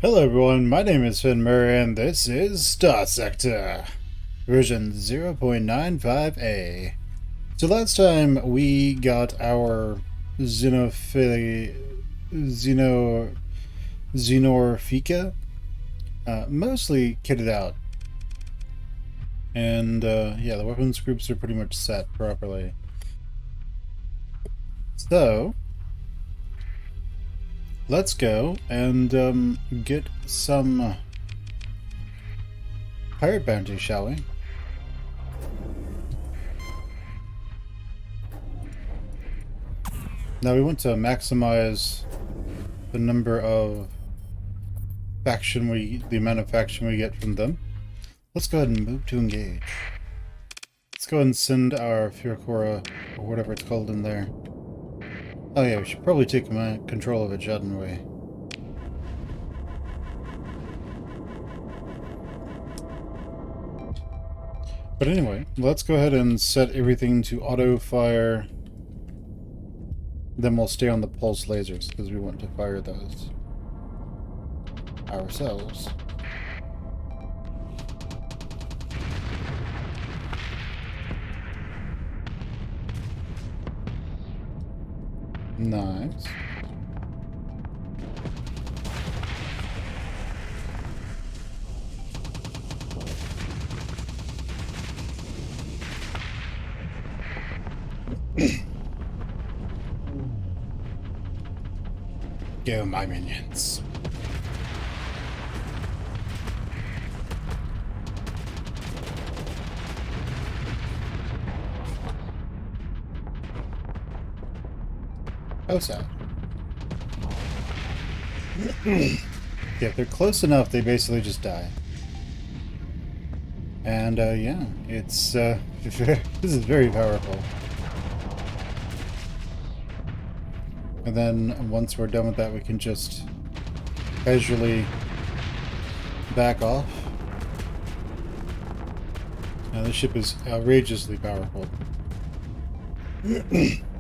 Hello everyone, my name is Fen Muir and this is Starsector, version 0.95a. So last time we got our Xenorphica mostly kitted out. And yeah, the weapons groups are pretty much set properly. So let's go and get some pirate bounty, shall we? Now we want to maximize the number of the amount of faction we get from them. Let's go ahead and move to engage. Let's go ahead and send our Furicora, or whatever it's called in there. Oh yeah, we should probably take control of it, shouldn't we? But anyway, let's go ahead and set everything to auto-fire. Then we'll stay on the pulse lasers, because we want to fire those ourselves. Nice. Go, my minions. Oh, sad. Yeah, if they're close enough, they basically just die. And, yeah, it's, this is very powerful. And then, once we're done with that, we can just casually back off. Now, this ship is outrageously powerful.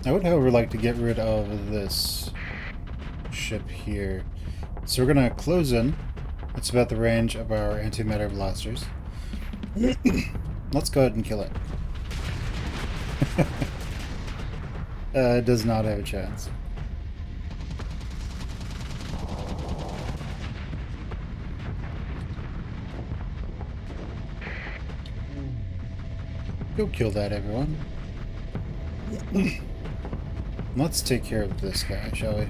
I would, however, like to get rid of this ship here. So we're going to close in. It's about the range of our antimatter blasters. Let's go ahead and kill it. It does not have a chance. Go kill that, everyone. Let's take care of this guy, shall we?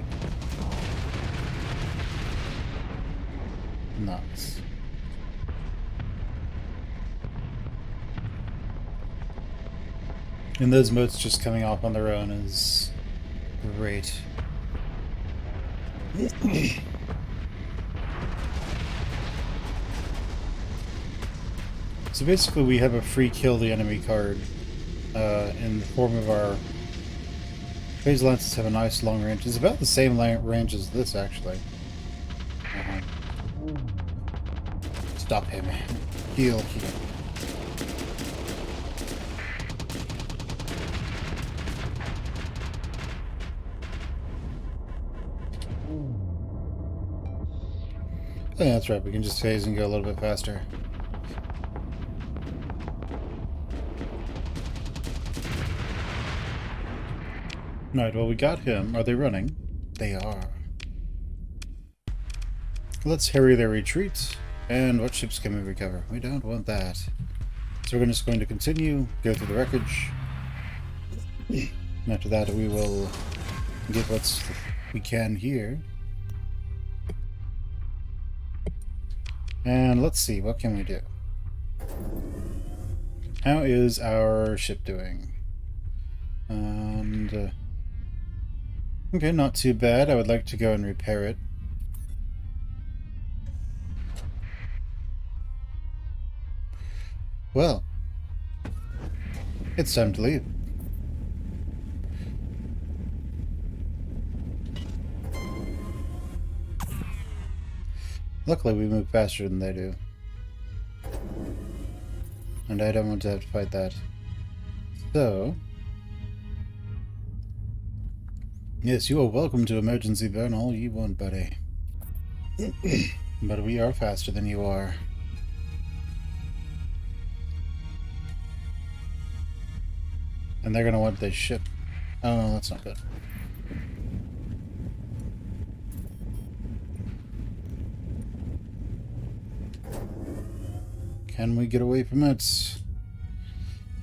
Nice. And those motes just coming off on their own is great. So basically we have a free kill the enemy card in the form of our phase lances have a nice long range. It's about the same range as this, actually. Stop him. Heal. Oh, yeah, that's right. We can just phase and go a little bit faster. Right, well, we got him. Are they running? They are. Let's harry their retreat. And what ships can we recover? We don't want that. So we're just going to continue, go through the wreckage. After that, we will get what we can here. And let's see, what can we do? How is our ship doing? And okay, not too bad. I would like to go and repair it. Well, it's time to leave. Luckily, we move faster than they do. And I don't want to have to fight that. So, yes, you are welcome to emergency burn all you want, buddy. But we are faster than you are. And they're gonna want this ship. Oh, that's not good. Can we get away from it?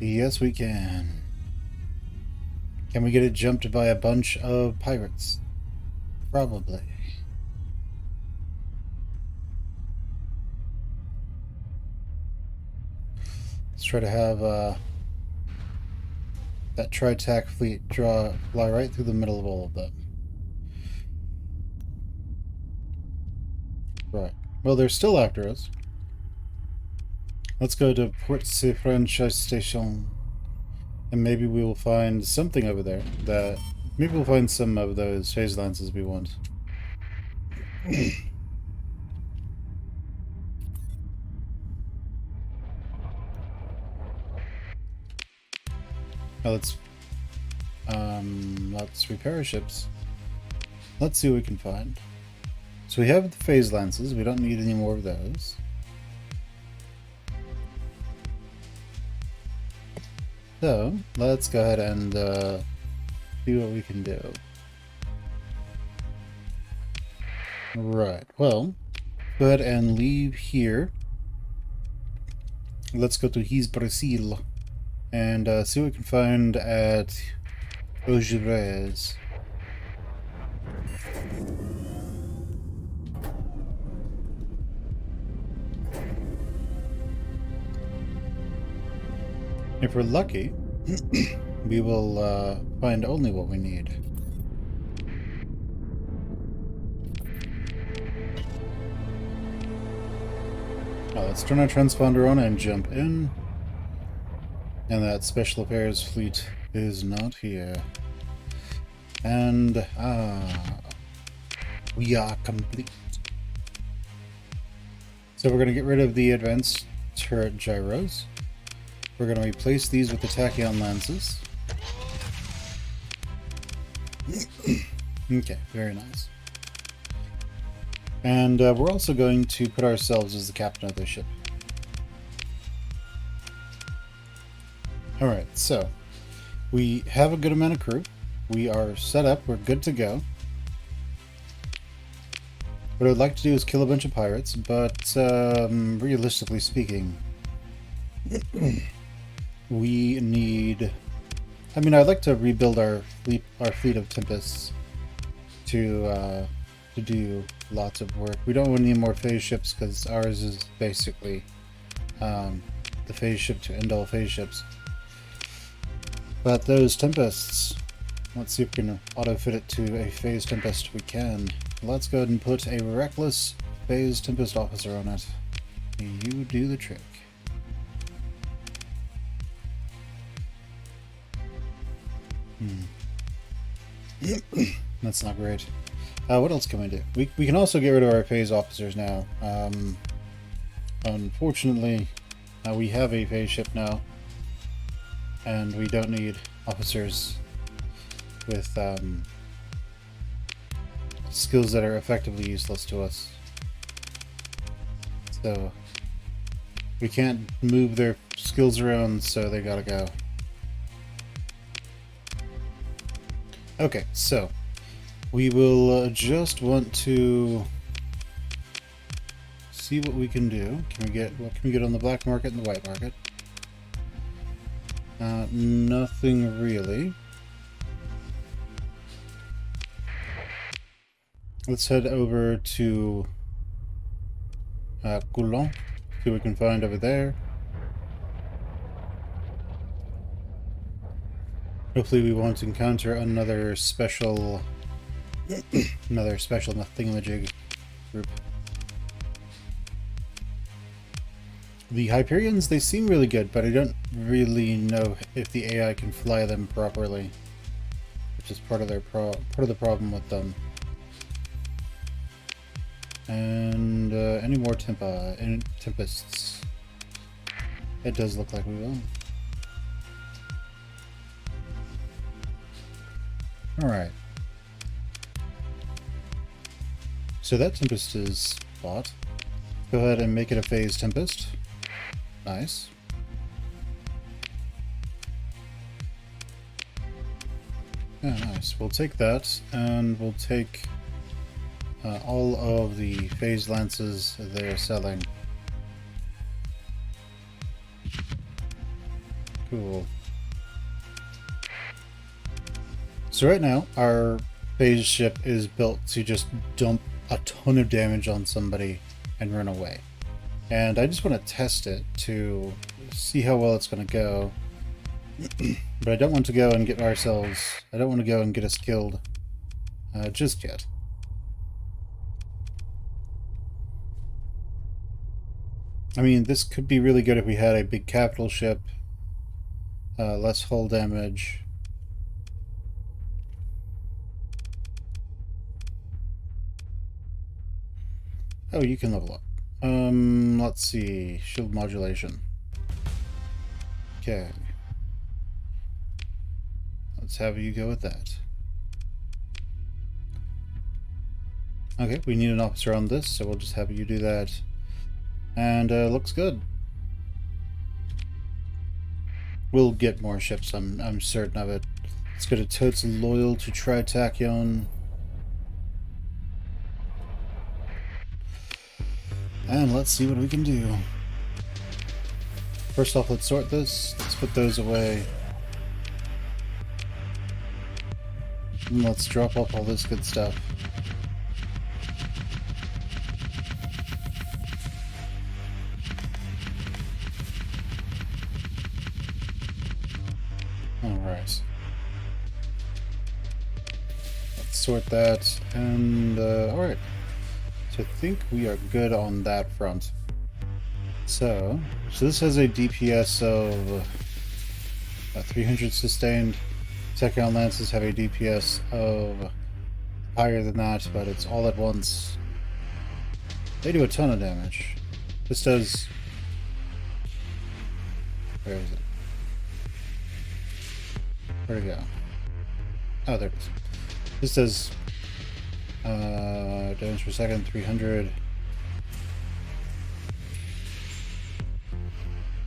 Yes, we can. Can we get it jumped by a bunch of pirates? Probably. Let's try to have that tri-tac fleet fly right through the middle of all of them. Right. Well, they're still after us. Let's go to Port Franchise Station. And maybe we will find something over there that... Maybe we'll find some of those phase lances we want. Now let's repair our ships. Let's see what we can find. So we have the phase lances. We don't need any more of those. So let's go ahead and see what we can do. Right. Well, go ahead and leave here. Let's go to His Brasil and see what we can find at Ojibres. If we're lucky, we will find only what we need. Now let's turn our transponder on and jump in. And that Special Affairs fleet is not here. And we are complete. So we're going to get rid of the advanced turret gyros. We're going to replace these with the tachyon lances. Okay, very nice. And we're also going to put ourselves as the captain of the ship. Alright, so we have a good amount of crew. We are set up. We're good to go. What I'd like to do is kill a bunch of pirates, but realistically speaking, we need... I mean, I'd like to rebuild our fleet of Tempests to do lots of work. We don't want any more phase ships because ours is basically the phase ship to end all phase ships. But those Tempests, let's see if we can auto-fit it to a phase Tempest. We can. Let's go ahead and put a reckless phase Tempest officer on it. You do the trick. That's not great. What else can we do? We can also get rid of our phase officers now. Unfortunately, we have a phase ship now, and we don't need officers with skills that are effectively useless to us. So we can't move their skills around, so they gotta go. Okay, so we will just want to see what we can do. What can we get on the black market and the white market? Nothing really. Let's head over to Coulon, see what we can find over there. Hopefully we won't encounter another special thingamajig group. The Hyperions, they seem really good, but I don't really know if the AI can fly them properly, which is part of the problem with them. And any more Tempests? It does look like we will. Alright. So that Tempest is bought. go ahead and make it a phase tempest. Nice. Yeah, nice. We'll take that, and we'll take all of the phase lances they're selling. Cool. So right now, our phase ship is built to just dump a ton of damage on somebody and run away. And I just want to test it to see how well it's going to go. But I don't want to go and get ourselves... I don't want to go and get us killed just yet. I mean, this could be really good if we had a big capital ship, less hull damage. Oh, you can level up. Let's see. Shield modulation. Okay. Let's have you go with that. Okay, we need an officer on this, so we'll just have you do that. And looks good. We'll get more ships, I'm certain of it. Let's go to Totes loyal to Tritachyon. And let's see what we can do. First off, let's sort this. Let's put those away. And let's drop off all this good stuff. Alright. Let's sort that, and alright. So I think we are good on that front. So this has a DPS of 300 sustained. Tachyon lances have a DPS of higher than that, but it's all at once. They do a ton of damage. This does... Where is it? Where'd it go? Oh, there it is. This does damage per second, 300.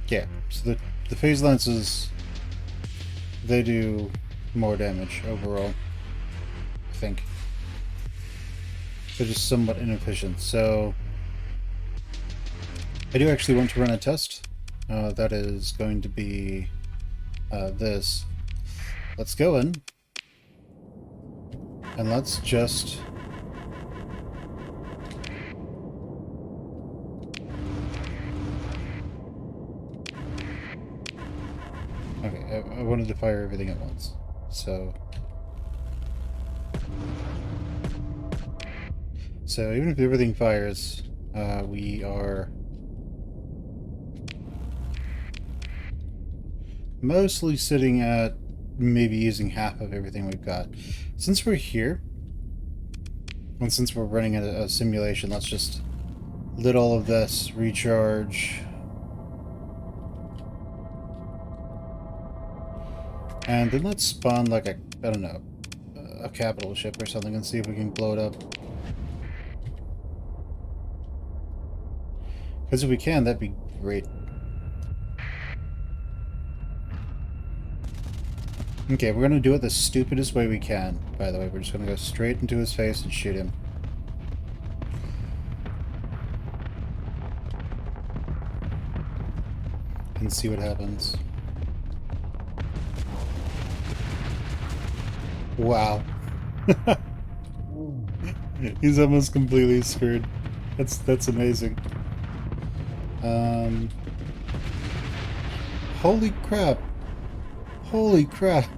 Yeah, so the phase lances, they do more damage overall, I think. They're just somewhat inefficient, so I do actually want to run a test. That is going to be this. Let's go in, and let's just... Okay, I wanted to fire everything at once, so even if everything fires, we are mostly sitting at maybe using half of everything we've got. Since we're here, and since we're running a simulation, let's just let all of this recharge. And then let's spawn like a, I don't know, a capital ship or something and see if we can blow it up. Because if we can, that'd be great. Okay, we're gonna do it the stupidest way we can, by the way. We're just gonna go straight into his face and shoot him. And see what happens. Wow. He's almost completely screwed. That's amazing. Holy crap. Holy crap.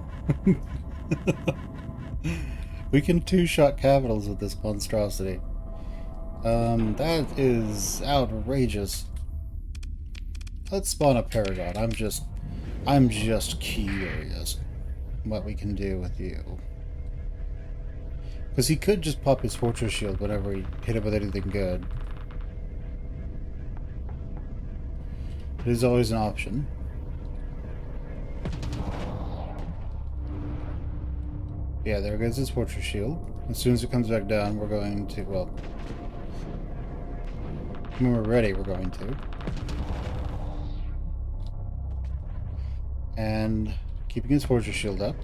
We can two-shot capitals with this monstrosity. That is outrageous. Let's spawn a Paragon. I'm just curious what we can do with you. Because he could just pop his Fortress Shield whenever he hit him with anything good. It is always an option. Yeah, there goes his Fortress Shield. As soon as it comes back down, we're going to, well... When we're ready, we're going to. And keeping his fortress shield up.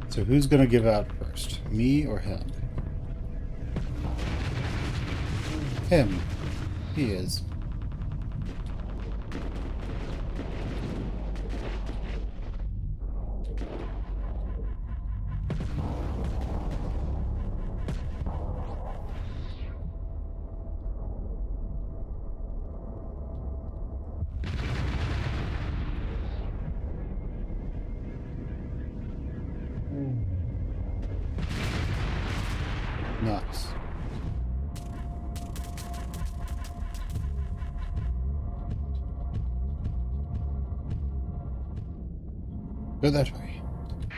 So who's going to give out first? Me or him? Him. He is. Nice. Go that way.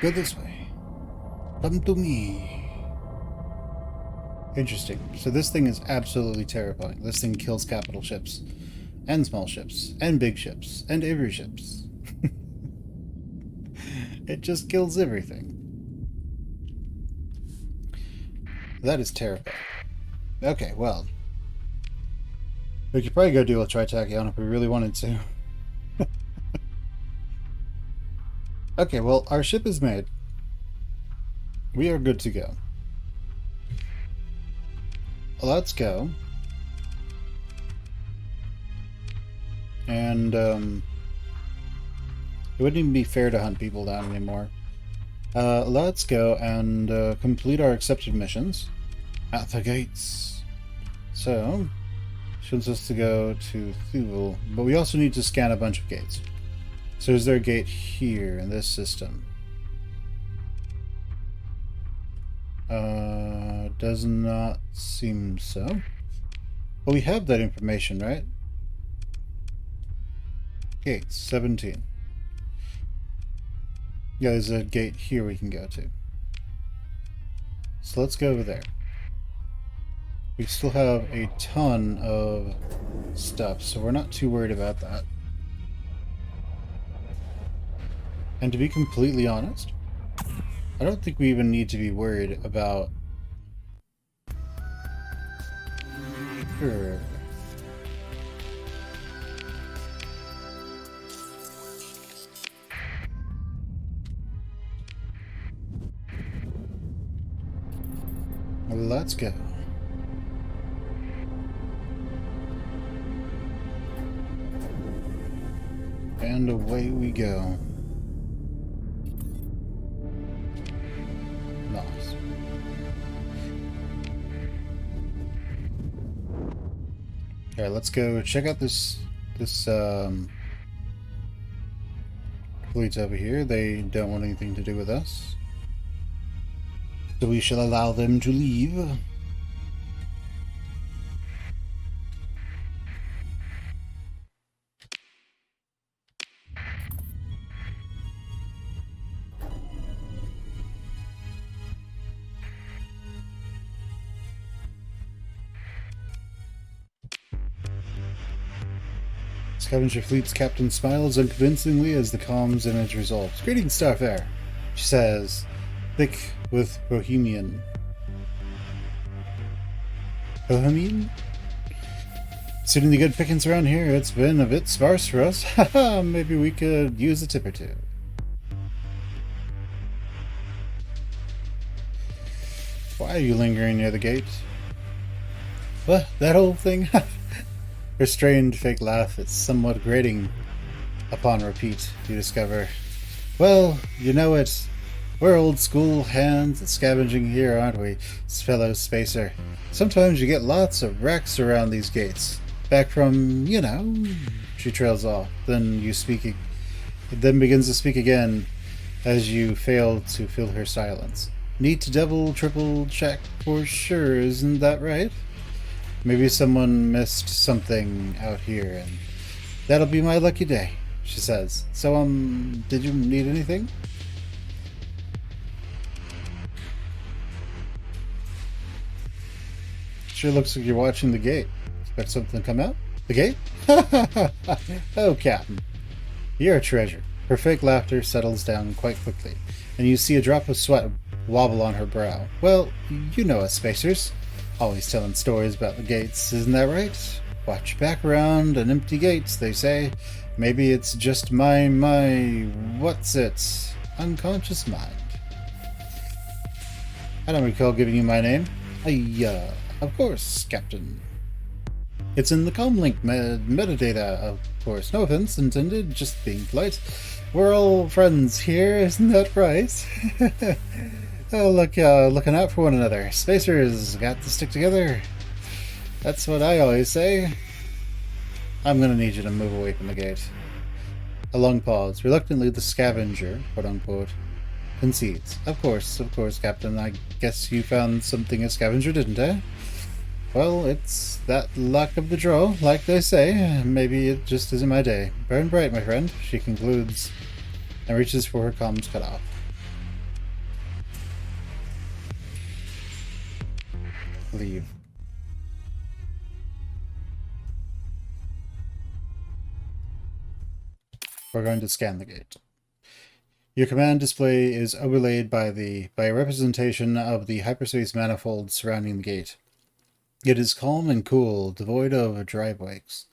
Go this way. Come to me. Interesting. So this thing is absolutely terrifying. This thing kills capital ships. And small ships. And big ships. And every ships. It just kills everything. That is terrifying. Okay, well. We could probably go deal with Tritachyon if we really wanted to. Okay, well, our ship is made. We are good to go. Let's go. And, it wouldn't even be fair to hunt people down anymore. Let's go and complete our accepted missions at the gates. So, she wants us to go to Thule, but we also need to scan a bunch of gates. So is there a gate here in this system? Does not seem so. Well, we have that information, right? Gates, 17. Yeah, there's a gate here we can go to. So let's go over there. We still have a ton of stuff, so we're not too worried about that. And to be completely honest, I don't think we even need to be worried about her. Let's go. And away we go. Nice. Alright, let's go check out this fleet over here. They don't want anything to do with us. So we shall allow them to leave. Scavenger Fleet's captain smiles unconvincingly as the comms image resolves. Greetings, Starfare, she says, thick with Bohemian. Bohemian? Suiting the good pickings around here, it's been a bit sparse for us. Haha, maybe we could use a tip or two. Why are you lingering near the gate? What? That whole thing? Her strained fake laugh is somewhat grating. Upon repeat, you discover. Well, you know it. We're old school hands at scavenging here, aren't we, fellow spacer? Sometimes you get lots of wrecks around these gates. Back from, you know... She trails off. Then begins to speak again as you fail to fill her silence. Need to double, triple check for sure, isn't that right? Maybe someone missed something out here, and that'll be my lucky day, she says. So, did you need anything? Sure looks like you're watching the gate. Expect something to come out? The gate? Oh, Captain. You're a treasure. Her fake laughter settles down quite quickly, and you see a drop of sweat wobble on her brow. Well, you know us spacers. Always telling stories about the gates, isn't that right? Watch back around an empty gates, they say. Maybe it's just my, what's it? Unconscious mind. I don't recall giving you my name. Of course, Captain. It's in the comlink metadata, of course. No offense intended, just being polite. We're all friends here, isn't that right? Oh, look, looking out for one another. Spacers got to stick together. That's what I always say. I'm gonna need you to move away from the gate. A long pause. Reluctantly, the scavenger, quote-unquote, concedes. Of course, Captain. I guess you found something a scavenger, didn't I? Well, it's that luck of the draw, like they say. Maybe it just isn't my day. Burn bright, my friend, she concludes, and reaches for her comms cut off. Leave. We're going to scan the gate. Your command display is overlaid by a representation of the hyperspace manifold surrounding the gate. It is calm and cool, devoid of driveways.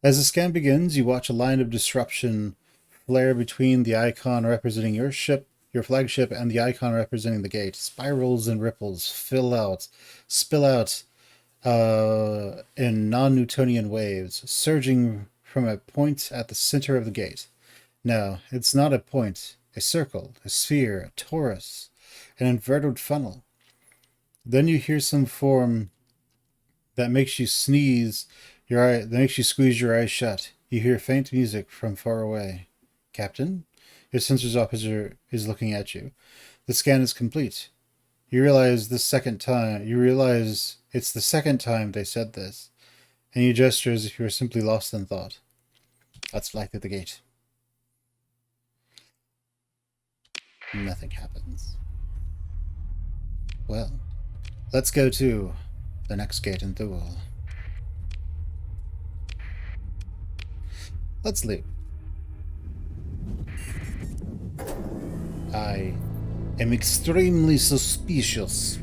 As the scan begins, you watch a line of disruption flare between the icon representing your ship, your flagship, and the icon representing the gate. Spirals and ripples spill out in non-Newtonian waves, surging from a point at the center of the gate. No, it's not a point, a circle, a sphere, a torus, an inverted funnel. Then you hear some form that makes you squeeze your eyes shut. You hear faint music from far away. Captain? Your sensors officer is looking at you. The scan is complete. You realize it's the second time they said this, and you gesture as if you were simply lost in thought. Let's fly through the gate. Nothing happens. Well, let's go to the next gate in Thule. Let's leave. I am extremely suspicious.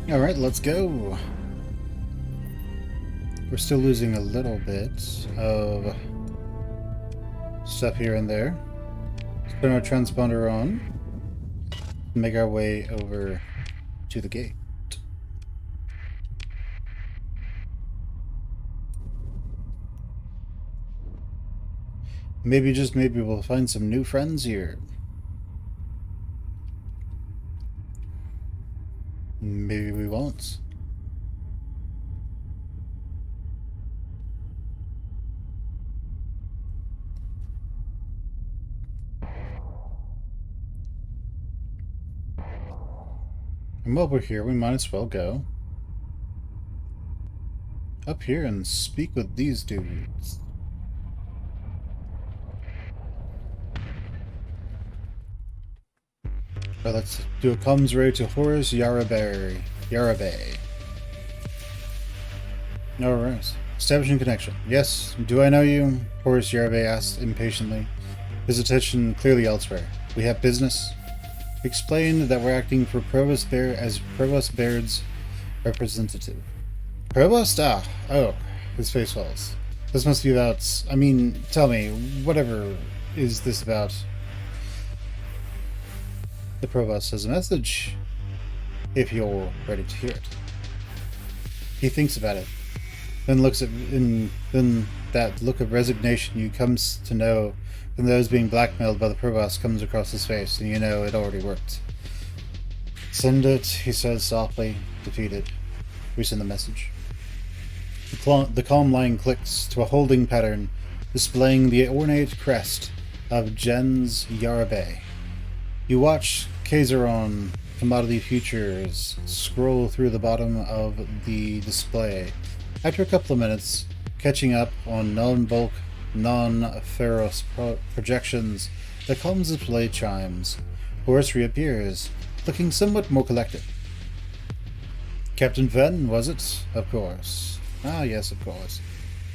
Alright, let's go. We're still losing a little bit of stuff here and there. Let's put our transponder on. Make our way over to the gate. Maybe, just maybe, we'll find some new friends here. Maybe we won't. And while we're here, we might as well go up here and speak with these dudes. Well, let's do a comms ray to Horace Yarabe. Alright. Establishing connection. Yes, do I know you? Horace Yarabe asked impatiently, his attention clearly elsewhere. We have business? We explained that we're acting for Provost Baird's representative. Provost? Ah, oh, his face falls. This must be about... I mean, tell me, whatever is this about? The Provost has a message, if you're ready to hear it. He thinks about it, then looks at... then that look of resignation you comes to know from those being blackmailed by the Provost comes across his face, and you know it already worked. Send it, he says softly, defeated. Resend the message. The calm line clicks to a holding pattern, displaying the ornate crest of Jens Yarabe. You watch Kaiseron commodity futures scroll through the bottom of the display. After a couple of minutes, catching up on non-bulk, non-ferrous projections, the column's display chimes. Horace reappears, looking somewhat more collected. Captain Fen, was it? Of course. Ah, yes, of course.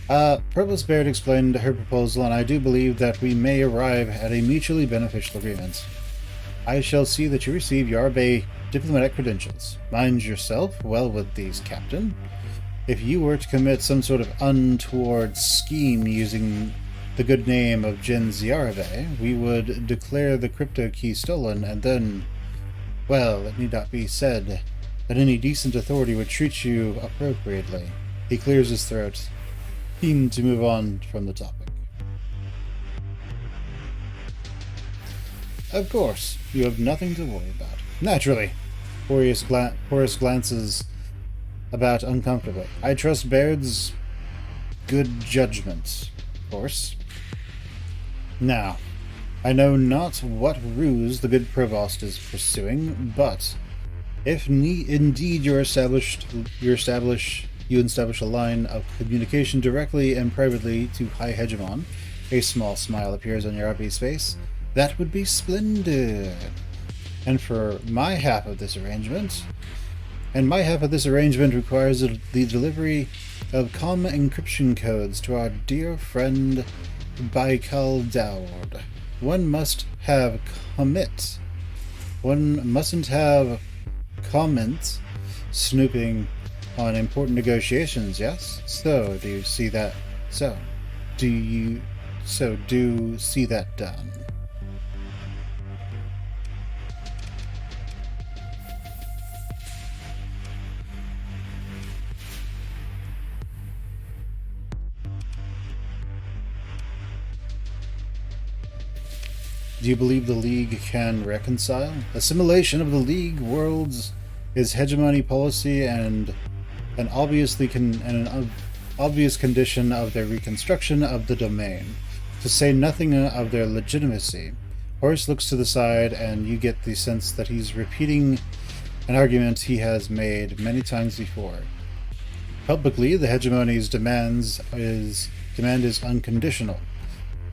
Purple Spirit explained her proposal, and I do believe that we may arrive at a mutually beneficial agreement. I shall see that you receive Yarbe diplomatic credentials. Mind yourself well with these, Captain. If you were to commit some sort of untoward scheme using the good name of Jens Yarbe, we would declare the crypto key stolen, and then, well, it need not be said that any decent authority would treat you appropriately. He clears his throat, keen to move on from the topic. Of course, you have nothing to worry about. Naturally. Horace glances about uncomfortably. I trust Baird's good judgment, of course. Now, I know not what ruse the good provost is pursuing, but if indeed you establish a line of communication directly and privately to High Hegemon, a small smile appears on Yarbe's face. That would be splendid. And for my half of this arrangement, requires the delivery of common encryption codes to our dear friend Baikal Dowd. One must have commit. One mustn't have comment snooping on important negotiations, yes? Do see that done. Do you believe the League can reconcile? Assimilation of the League worlds is hegemony policy and an obvious condition of their reconstruction of the domain, to say nothing of their legitimacy. Horace looks to the side, and you get the sense that he's repeating an argument he has made many times before. Publicly, the hegemony's demand is unconditional.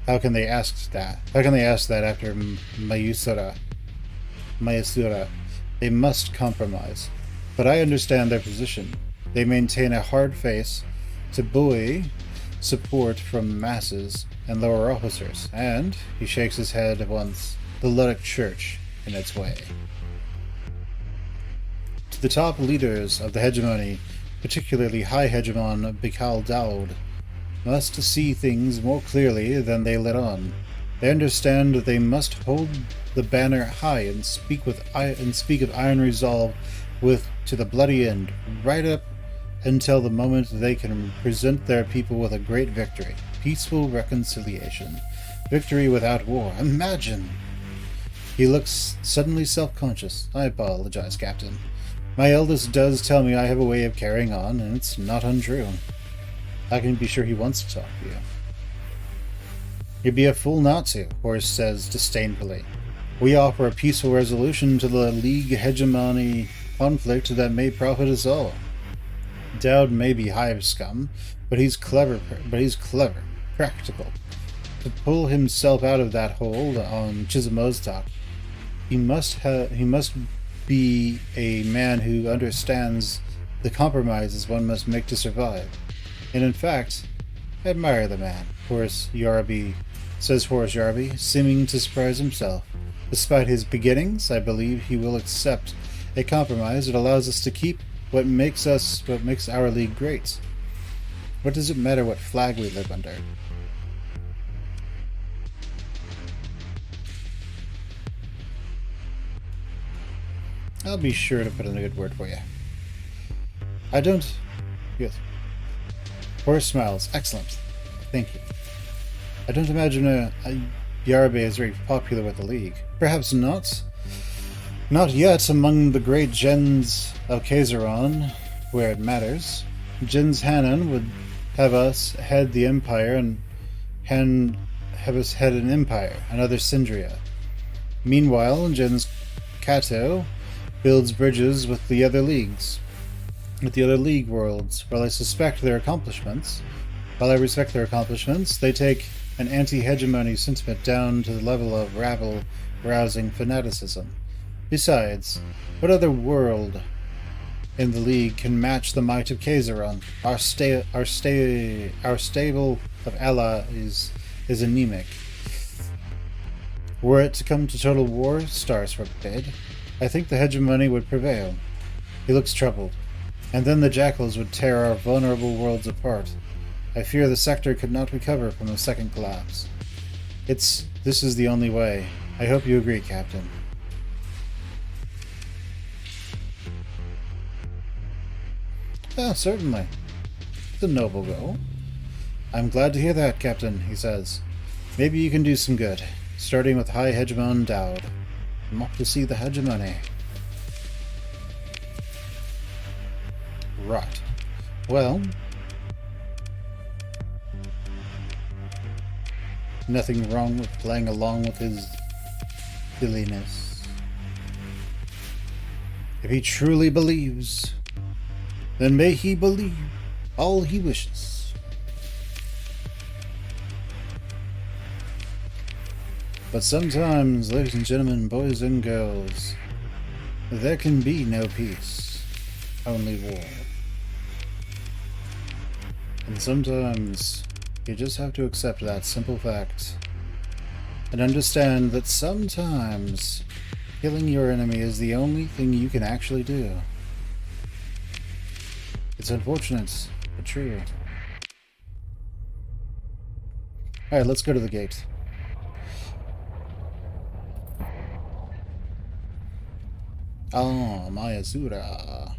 How can they ask that? How can they ask that after Mayusura? They must compromise. But I understand their position. They maintain a hard face to buoy support from masses and lower officers, and, he shakes his head at once, the Luddic Church in its way. To the top leaders of the hegemony, particularly High Hegemon Baikal Dowd, must see things more clearly than they let on. They understand that they must hold the banner high and speak of iron resolve to the bloody end, right up until the moment they can present their people with a great victory. Peaceful reconciliation. Victory without war. Imagine! He looks suddenly self-conscious. I apologize, Captain. My eldest does tell me I have a way of carrying on, and it's not untrue. I can be sure he wants to talk to you. You'd be a fool not to, Horace says disdainfully. We offer a peaceful resolution to the League hegemony conflict that may profit us all. Dowd may be hive scum, but he's clever, practical. To pull himself out of that hold on Chismoztak, he must be a man who understands the compromises one must make to survive. And in fact, I admire the man, says Horace Yarbe, seeming to surprise himself. Despite his beginnings, I believe he will accept a compromise that allows us to keep what makes our league great. What does it matter what flag we live under? I'll be sure to put in a good word for you. Yes. Horace smiles. Excellent. Thank you. I don't imagine Yarbe is very popular with the League. Perhaps not. Not yet among the great gens of Kaiseron, where it matters. Jens Hanan would have us head the Empire and have us head an Empire, another Syndria. Meanwhile, Jens Kato builds bridges with the other leagues, with the other league worlds. While I respect their accomplishments, they take an anti-hegemony sentiment down to the level of rabble-rousing fanaticism. Besides, what other world in the League can match the might of Kaiseron? Our stable of allies is anemic. Were it to come to total war, stars forbid, I think the hegemony would prevail. He looks troubled. And then the jackals would tear our vulnerable worlds apart. I fear the sector could not recover from a second collapse. This is the only way. I hope you agree, Captain. Ah, certainly. It's a noble goal. I'm glad to hear that, Captain, he says. Maybe you can do some good, starting with High Hegemon Dowd. I'm off to see the hegemony. Right. Well, nothing wrong with playing along with his silliness. If he truly believes, then may he believe all he wishes. But sometimes, ladies and gentlemen, boys and girls, there can be no peace, only war. And sometimes you just have to accept that simple fact and understand that sometimes killing your enemy is the only thing you can actually do. It's unfortunate, but true. Alright, let's go to the gate. Oh, my Azura.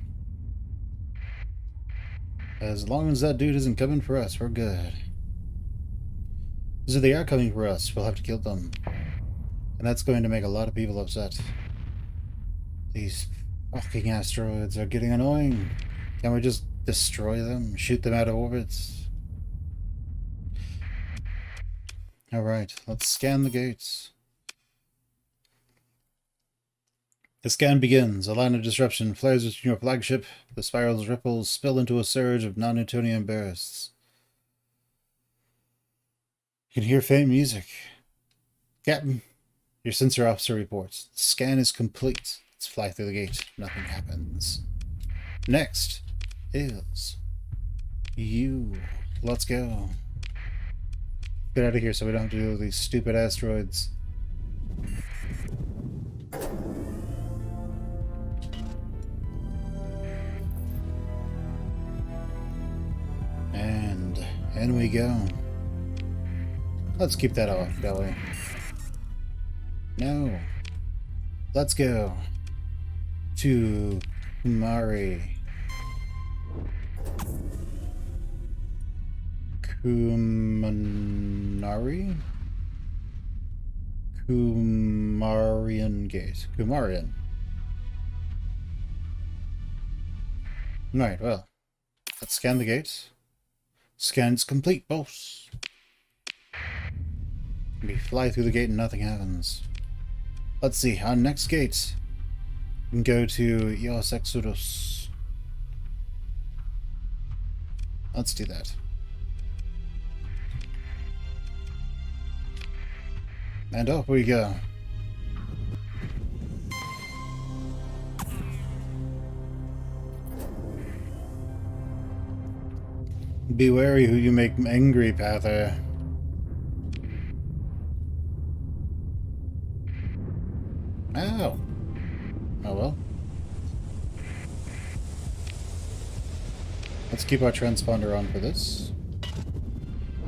As long as that dude isn't coming for us, we're good. Because if they are coming for us, we'll have to kill them. And that's going to make a lot of people upset. These fucking asteroids are getting annoying. Can't we just destroy them? Shoot them out of orbits? Alright, let's scan the gates. The scan begins. A line of disruption flares between your flagship. The spiral's ripples spill into a surge of non-Newtonian bursts. You can hear faint music. Captain, your sensor officer reports. The scan is complete. Let's fly through the gate. Nothing happens. Next is you. Let's go. Get out of here so we don't have to deal with these stupid asteroids. And in we go. Let's keep that off, shall we? No. Let's go to Kumari. Kumanari? Kumarian Gate. Kumarian. Right, well. Let's scan the gate. Scan's complete, boss. We fly through the gate and nothing happens. Let's see, our next gate. We can go to Ios Exodus. Let's do that. And off we go. Be wary who you make angry, Pather. Ow. Oh well. Let's keep our transponder on for this.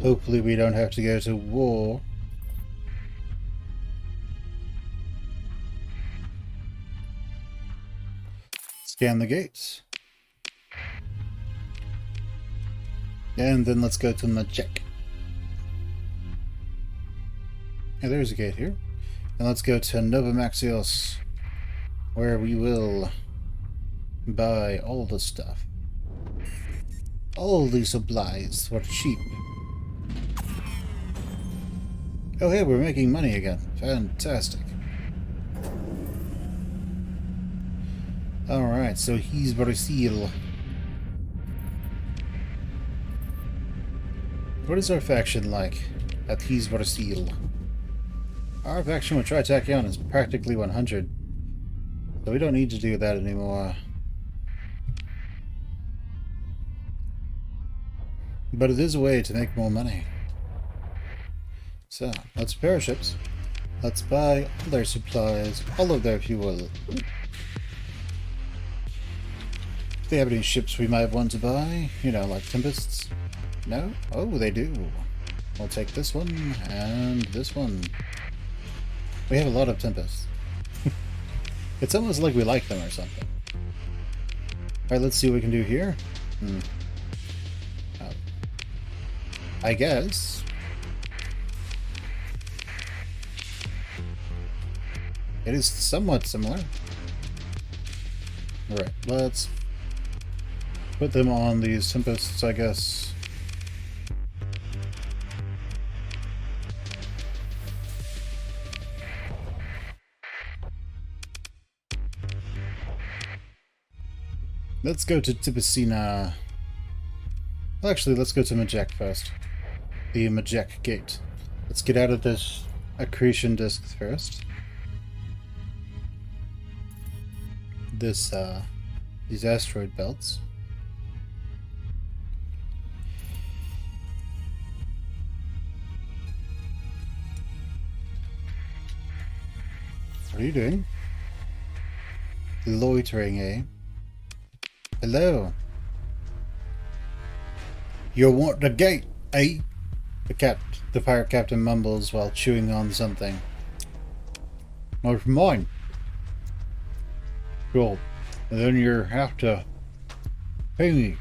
Hopefully we don't have to go to war. Scan the gates. And then let's go to Majek. Yeah, there's a gate here. And let's go to Nova Maxios, where we will buy all the stuff. All the supplies for cheap. Oh hey, we're making money again. Fantastic. Alright, so he's Brazil. What is our faction like at he's Brazil? Our faction with Tritachyon is practically 100. So we don't need to do that anymore. But it is a way to make more money. So, let's repair ships. Let's buy all their supplies, all of their fuel. If they have any ships we might want to buy, you know, like Tempests. No? Oh, they do. We'll take this one and this one. We have a lot of Tempests. It's almost like we like them or something. Alright, let's see what we can do here. I guess. It is somewhat similar. Alright, let's put them on these Tempests, I guess. Let's go to Tipicina. Well, actually, let's go to Majek first. The Majek Gate. Let's get out of this accretion disk first. These asteroid belts. What are you doing? Loitering, eh? Hello. You want the gate, eh? The pirate captain mumbles while chewing on something. It's mine. Well, then you have to pay me.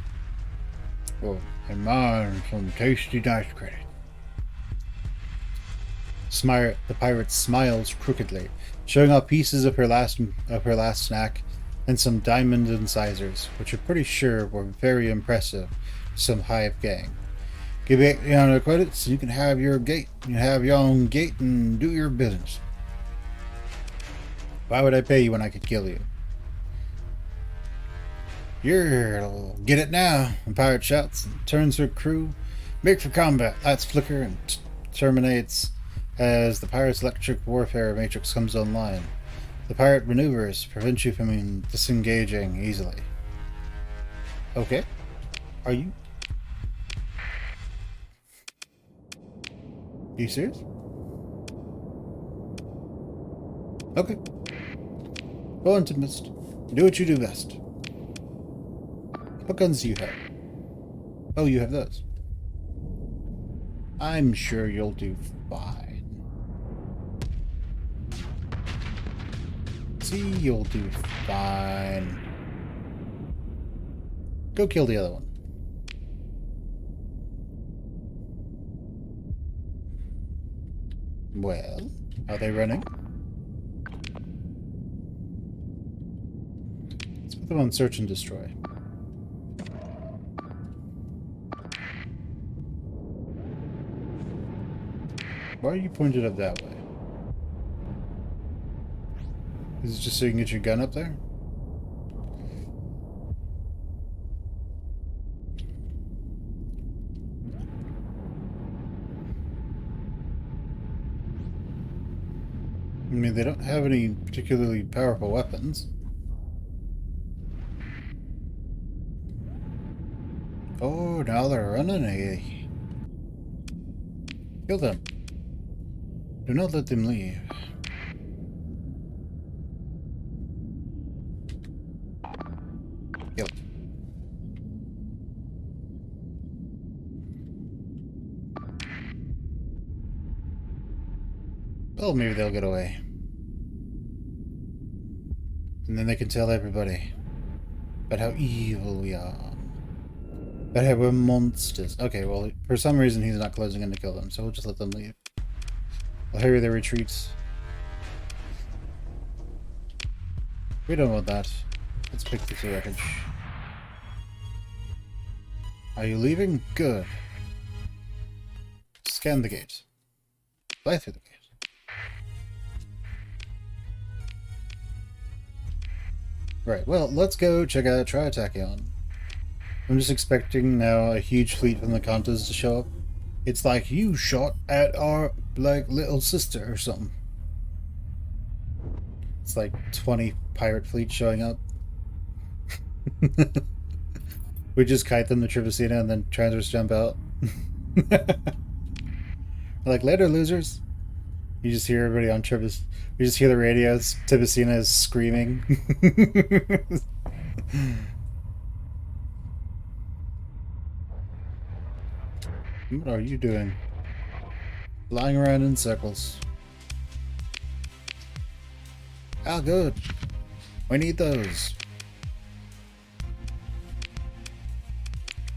Well, and mine some tasty dice credit. The pirate smiles crookedly, showing off pieces of her last snack and some diamond incisors, which we're pretty sure were very impressive to some hive gang. Give me the credits, and you can have your gate. You have your own gate and do your business. Why would I pay you when I could kill you? You'll get it now. The pirate shouts and turns her crew. Make for combat. Lights flicker and terminates as the pirate's electric warfare matrix comes online. The pirate maneuvers prevent you from disengaging easily. Okay. Are you serious? Okay. Go on, Tempest. Do what you do best. What guns do you have? Oh, you have those. I'm sure you'll do fine. See, you'll do fine. Go kill the other one. Well, are they running? Let's put them on search and destroy. Why are you pointed up that way? Is it just so you can get your gun up there? I mean, they don't have any particularly powerful weapons. Oh, now they're running, eh? Kill them. Do not let them leave. Kill. Well, maybe they'll get away. And then they can tell everybody about how evil we are. About how we're monsters. Okay, well, for some reason he's not closing in to kill them, so we'll just let them leave. I'll hurry their retreats. We don't want that. Let's pick this wreckage. Are you leaving? Good. Scan the gate. Fly through the gate. Right, well, let's go check out Tritachyon. I'm just expecting now a huge fleet from the Kantas to show up. It's like you shot at our, like, little sister or something. It's like 20 pirate fleet showing up. We just kite them to Trivicina and then transfers jump out. Like, later, losers. You just hear everybody on Trivicina. You just hear the radios. Trivicina is screaming. What are you doing? Flying around in circles. Ah, good. We need those.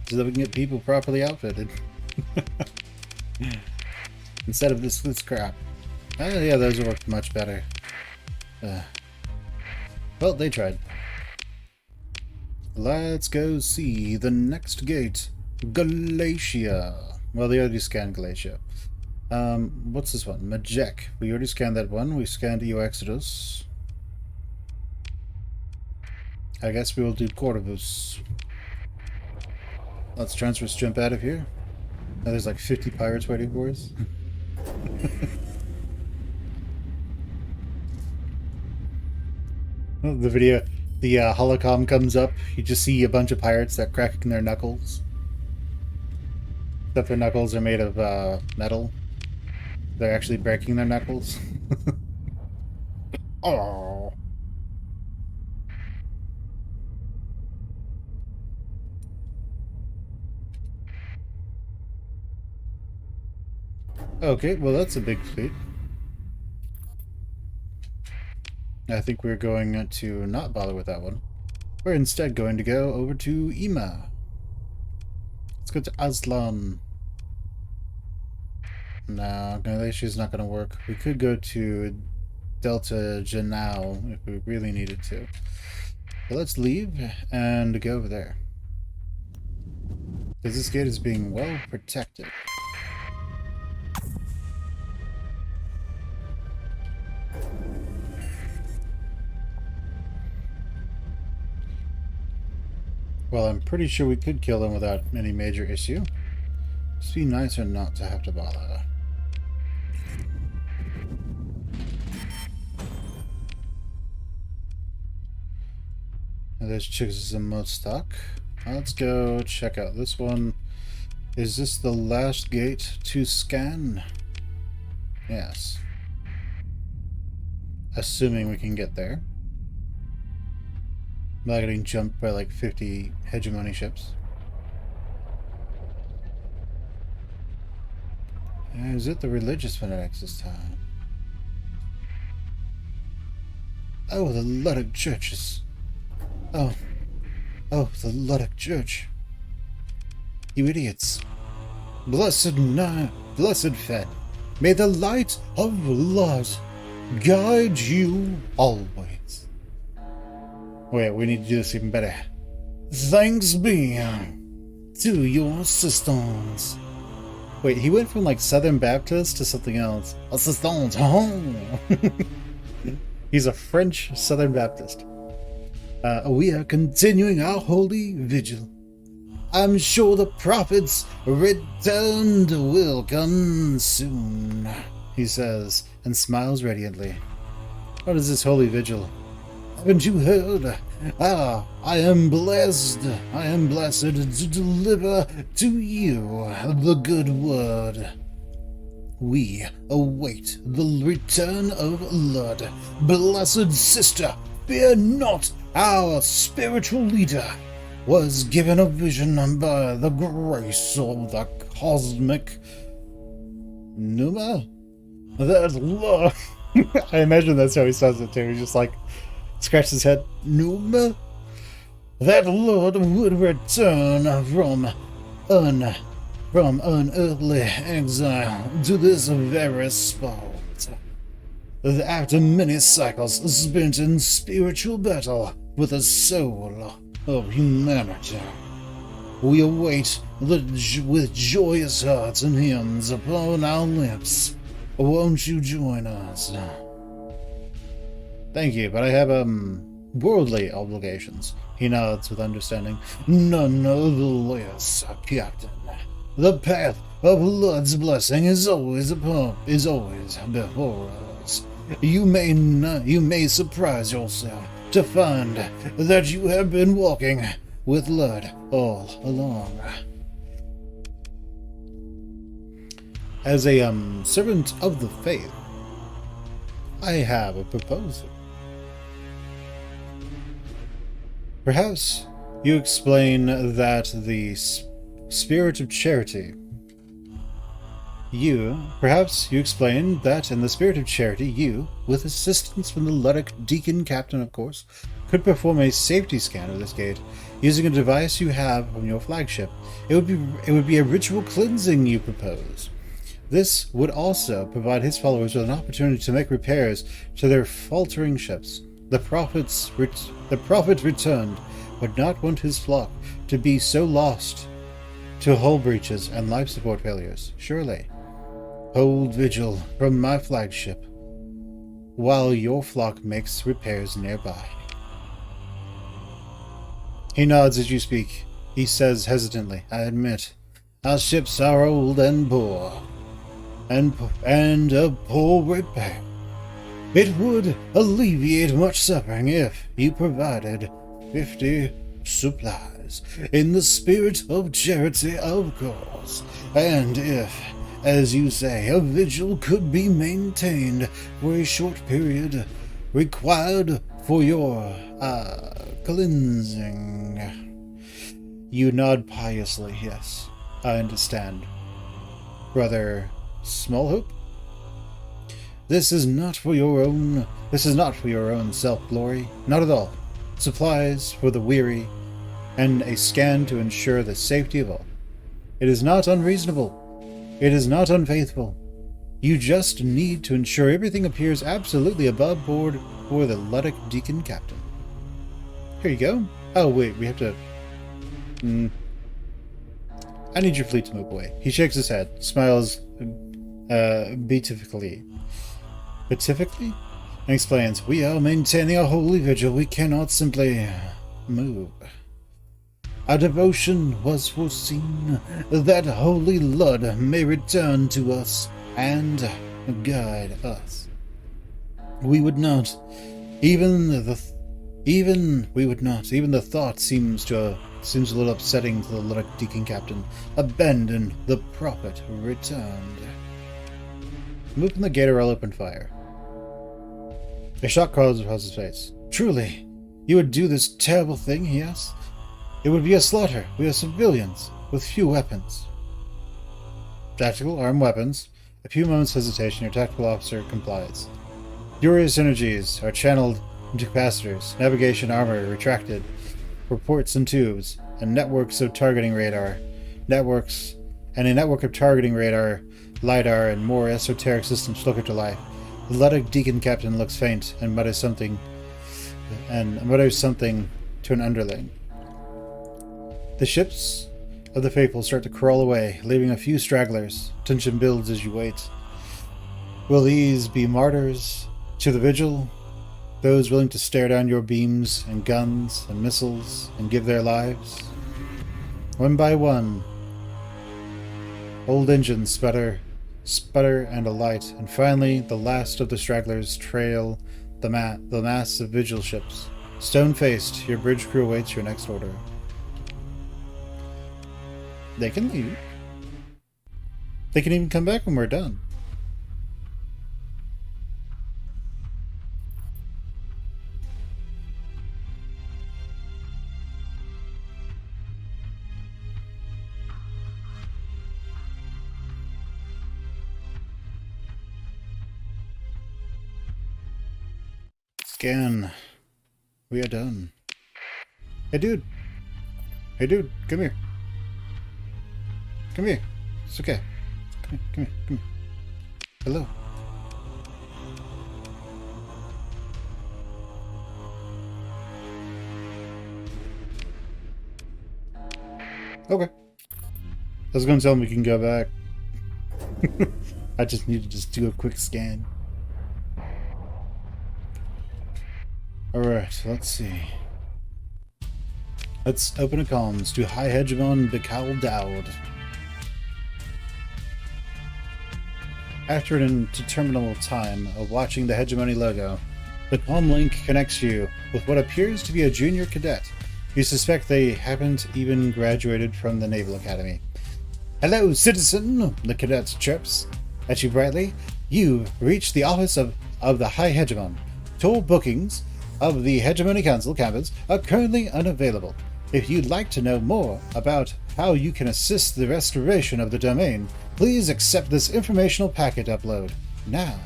So that we can get people properly outfitted. Instead of this crap. Oh yeah, those worked much better. Well, they tried. Let's go see the next gate. Galatia. Well, they already scanned Galatia. What's this one? Majek. We already scanned that one. We scanned EU Exodus. I guess we will do Corvus. Let's transfer jump out of here. Now there's like 50 pirates waiting for us. The video, the holocom comes up. You just see a bunch of pirates that cracking their knuckles. Except their knuckles are made of metal. They're actually breaking their knuckles. Oh. Okay, well that's a big fleet. I think we're going to not bother with that one. We're instead going to go over to Ima. Let's go to Aslan. No, Galatia's not going to work. We could go to Delta Janao if we really needed to. But let's leave and go over there. Because this gate is being well protected. Well, I'm pretty sure we could kill them without any major issue. Just be nicer not to have to bother. Now there's chicks in most stock. Let's go check out this one. Is this the last gate to scan? Yes. Assuming we can get there. Without getting jumped by like 50 hegemony ships. Is it the religious fanatics this time? Oh, the Luddic churches. Oh, the Luddic church. You idiots. Blessed Fen, may the light of Lord guide you always. Wait, we need to do this even better. Thanks be to your systems. Wait, he went from like Southern Baptist to something else. Assistance. He's a French Southern Baptist. We are continuing our holy vigil. I'm sure the prophet's return will come soon, he says, and smiles radiantly. What is this holy vigil? Haven't you heard? I am blessed. I am blessed to deliver to you the good word. We await the return of Lud. Blessed sister, fear not. Our spiritual leader was given a vision by the grace of the cosmic Numa. That Lud. I imagine that's how he says it too. He's just like, scratches his head. Numa? That Lord would return from unearthly exile to this very spot. After many cycles spent in spiritual battle with the soul of humanity, we await with joyous hearts and hymns upon our lips. Won't you join us? Thank you, but I have worldly obligations. He nods with understanding. None of the less, Captain. The path of Lud's blessing is always before us. You may surprise yourself to find that you have been walking with Lud all along. As a servant of the faith, I have a proposal. Perhaps you explain that the spirit of charity. Perhaps you explain that in the spirit of charity, you, with assistance from the Luddic Deacon Captain, of course, could perform a safety scan of this gate using a device you have on your flagship. It would be a ritual cleansing you propose. This would also provide his followers with an opportunity to make repairs to their faltering ships. The prophet returned, would not want his flock to be so lost to hull breaches and life support failures. Surely, hold vigil from my flagship while your flock makes repairs nearby. He nods as you speak. He says hesitantly, I admit, our ships are old and poor. And a poor repair. It would alleviate much suffering if you provided 50 supplies, in the spirit of charity, of course, and if, as you say, a vigil could be maintained for a short period required for your, cleansing. You nod piously, yes, I understand. Brother Smallhope? This is not for your own self-glory, not at all. Supplies for the weary, and a scan to ensure the safety of all. It is not unreasonable. It is not unfaithful. You just need to ensure everything appears absolutely above board for the Luddic Deacon Captain. Here you go. Oh wait, we have to... I need your fleet to move away. He shakes his head, smiles beatifically, and explains, we are maintaining a holy vigil. We cannot simply move. Our devotion was foreseen, that holy Lud may return to us and guide us. We would not. Even the thought seems a little upsetting to the Luddic Deacon Captain. Abandon the prophet returned. Move from the gate or I'll open fire. A shock crawls across his face. Truly, you would do this terrible thing, he asks? It would be a slaughter. We are civilians, with few weapons. Tactical, armed weapons. A few moments' hesitation, your tactical officer complies. Furious energies are channeled into capacitors, navigation armor retracted, reports and tubes, and networks of targeting radar. A network of targeting radar, LiDAR, and more esoteric systems flicker to life. The Luddic Deacon Captain looks faint and mutters something to an underling. The ships of the faithful start to crawl away, leaving a few stragglers. Tension builds as you wait. Will these be martyrs to the vigil? Those willing to stare down your beams and guns and missiles and give their lives? One by one, old engines sputter and alight, and finally the last of the stragglers trail the mass of vigil ships. Stone-faced, your bridge crew awaits your next order. They can leave. They can even come back when we're done. Scan. We are done. Hey dude. Hey dude, come here. Come here. It's okay. Come here. Hello. Okay. I was going to tell him we can go back. I just need to do a quick scan. Alright, let's see. Let's open a comms to High Hegemon Bikal Dowd. After an interminable time of watching the Hegemony logo, the comm link connects you with what appears to be a junior cadet. You suspect they haven't even graduated from the Naval Academy. "Hello, citizen," the cadet chirps at you brightly. "You've reached the office of the High Hegemon. Tour bookings of the Hegemony Council campus are currently unavailable. If you'd like to know more about how you can assist the restoration of the domain, please accept this informational packet upload now."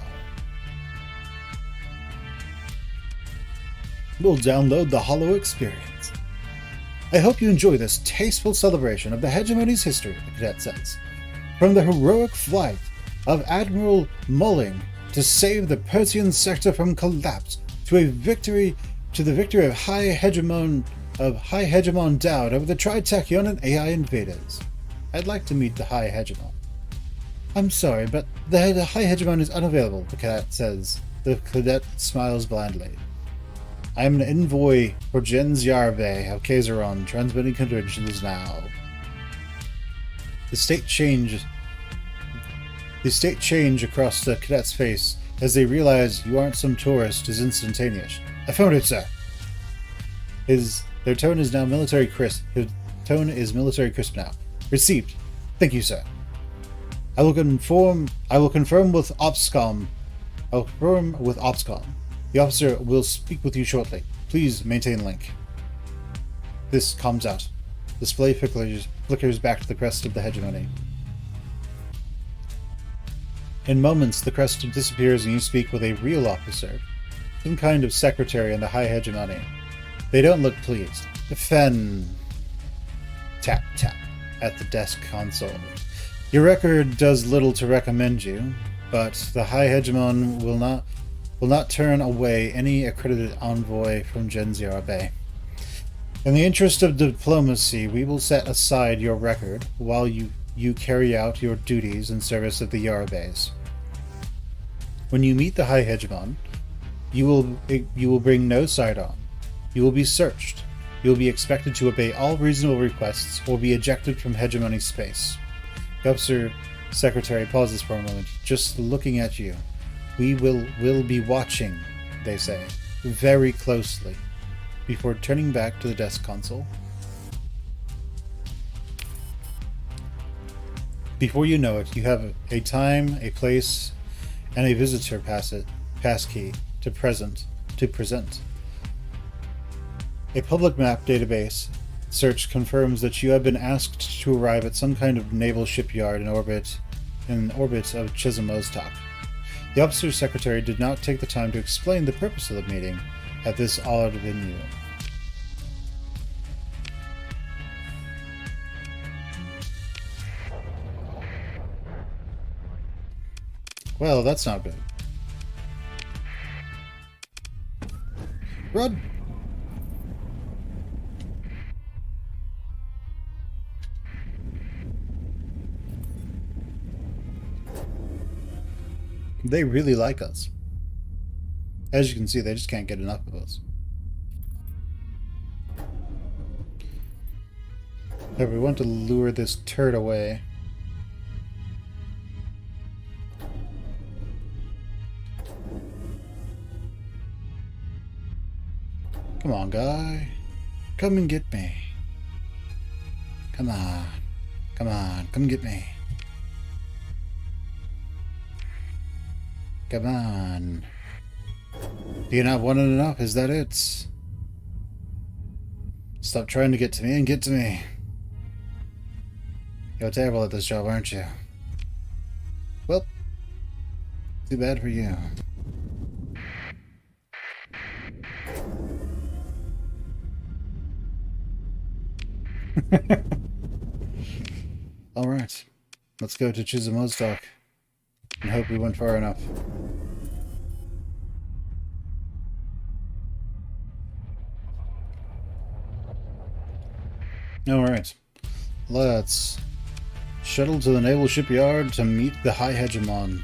We'll download the Hollow Experience. "I hope you enjoy this tasteful celebration of the Hegemony's history," the cadet says. "From the heroic flight of Admiral Mulling to save the Persian sector from collapse, to the victory of High Hegemon Dowd over the Tritachyon and AI invaders. I'd like to meet the High Hegemon." "I'm sorry, but the High Hegemon is unavailable," the cadet says. The cadet smiles blandly. "I am an envoy for Jens Yarve of Kaiseron, transmitting credentials now." The state change across the cadet's face as they realize you aren't some tourist is instantaneous. "Affirmative, sir." Their tone is now military crisp. His tone is military crisp now. "Received. Thank you, sir. I will confirm with OPSCOM. The officer will speak with you shortly. Please maintain link." This comes out. Display flickers back to the crest of the Hegemony. In moments, the crest disappears and you speak with a real officer, some kind of secretary in the High Hegemony. They don't look pleased. "Fen..." Tap, tap, at the desk console. "Your record does little to recommend you, but the High Hegemon will not turn away any accredited envoy from Genziar Bay. In the interest of diplomacy, we will set aside your record while you carry out your duties in service of the Yarabes. When you meet the High Hegemon, you will bring no side-on. You will be searched. You will be expected to obey all reasonable requests or be ejected from Hegemony space." The officer secretary pauses for a moment, just looking at you. "We will be watching," they say, "very closely," before turning back to the desk console. Before you know it, you have a time, a place, and a visitor passkey to present. A public map database search confirms that you have been asked to arrive at some kind of naval shipyard in orbit of Chisholm-Oztok. The officer's secretary did not take the time to explain the purpose of the meeting at this odd venue. Well, that's not good. Run! They really like us. As you can see, they just can't get enough of us. However, we want to lure this turd away. Come on, guy. Come and get me. Come on. Come on, come get me. Come on. Do you not want it enough? Is that it? Stop trying to get to me and get to me. You're terrible at this job, aren't you? Well, too bad for you. Alright. Let's go to Chisholm-Oztok and hope we went far enough. Alright. Let's shuttle to the naval shipyard to meet the High Hegemon.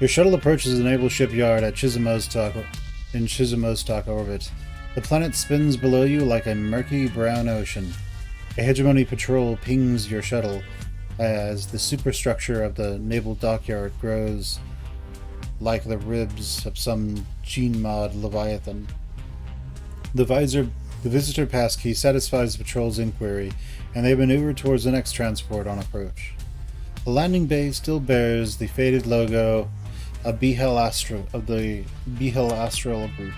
Your shuttle approaches the naval shipyard at Chisholm-Oztok in Shizumostok orbit. The planet spins below you like a murky brown ocean. A hegemony patrol pings your shuttle as the superstructure of the naval dockyard grows like the ribs of some gene-mod leviathan. The visitor passkey satisfies the patrol's inquiry, and they maneuver towards the next transport on approach. The landing bay still bears the faded logo of the Behel Astral Group,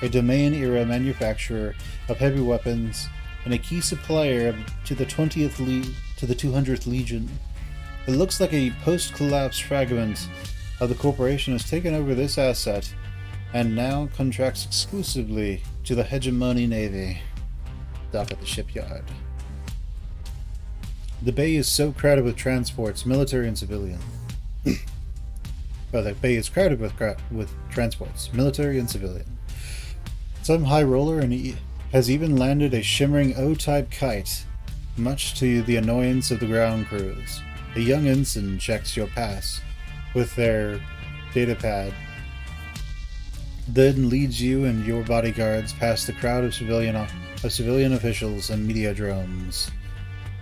a domain-era manufacturer of heavy weapons and a key supplier to the 200th Legion. It looks like a post-collapse fragment of the corporation has taken over this asset and now contracts exclusively to the Hegemony Navy. Dock at the shipyard. The bay is so crowded with transports, military and civilian. Well, the bay is crowded with transports, military and civilian. Some high roller has even landed a shimmering O-type kite, much to the annoyance of the ground crews. A young ensign checks your pass with their datapad, then leads you and your bodyguards past the crowd of civilian officials and media drones.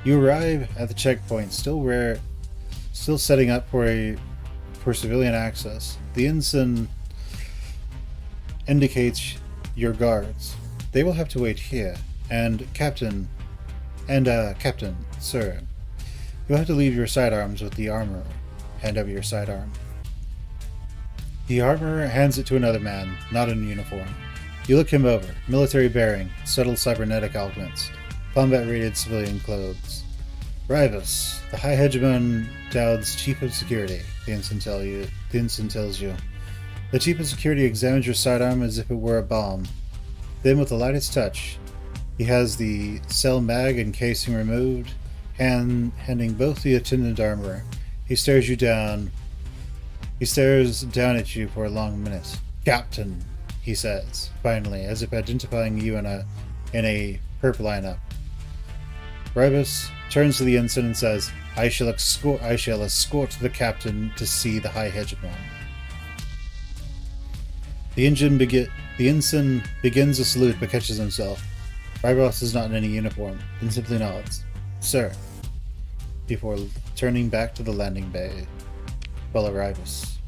You arrive at the checkpoint, still setting up for civilian access. The ensign indicates your guards. They will have to wait here, Captain, sir, you'll have to leave your sidearms with the armorer. Hand over your sidearm. The armorer hands it to another man, not in uniform. You look him over. Military bearing, subtle cybernetic augments, combat-rated civilian clothes. Rivas, the High Hegemon Dowd's Chief of Security, the ensign tells you. The Chief of Security examines your sidearm as if it were a bomb. Then, with the lightest touch, he has the cell mag and casing removed, handing both the attendant armorer. He stares down at you for a long minute. Captain, he says, finally, as if identifying you in a perp lineup. Ribus turns to the ensign and says, I shall escort the captain to see the High Hegemon. The ensign begins a salute but catches himself. Ribos is not in any uniform, then simply nods. Sir, before turning back to the landing bay. Follow Rivas.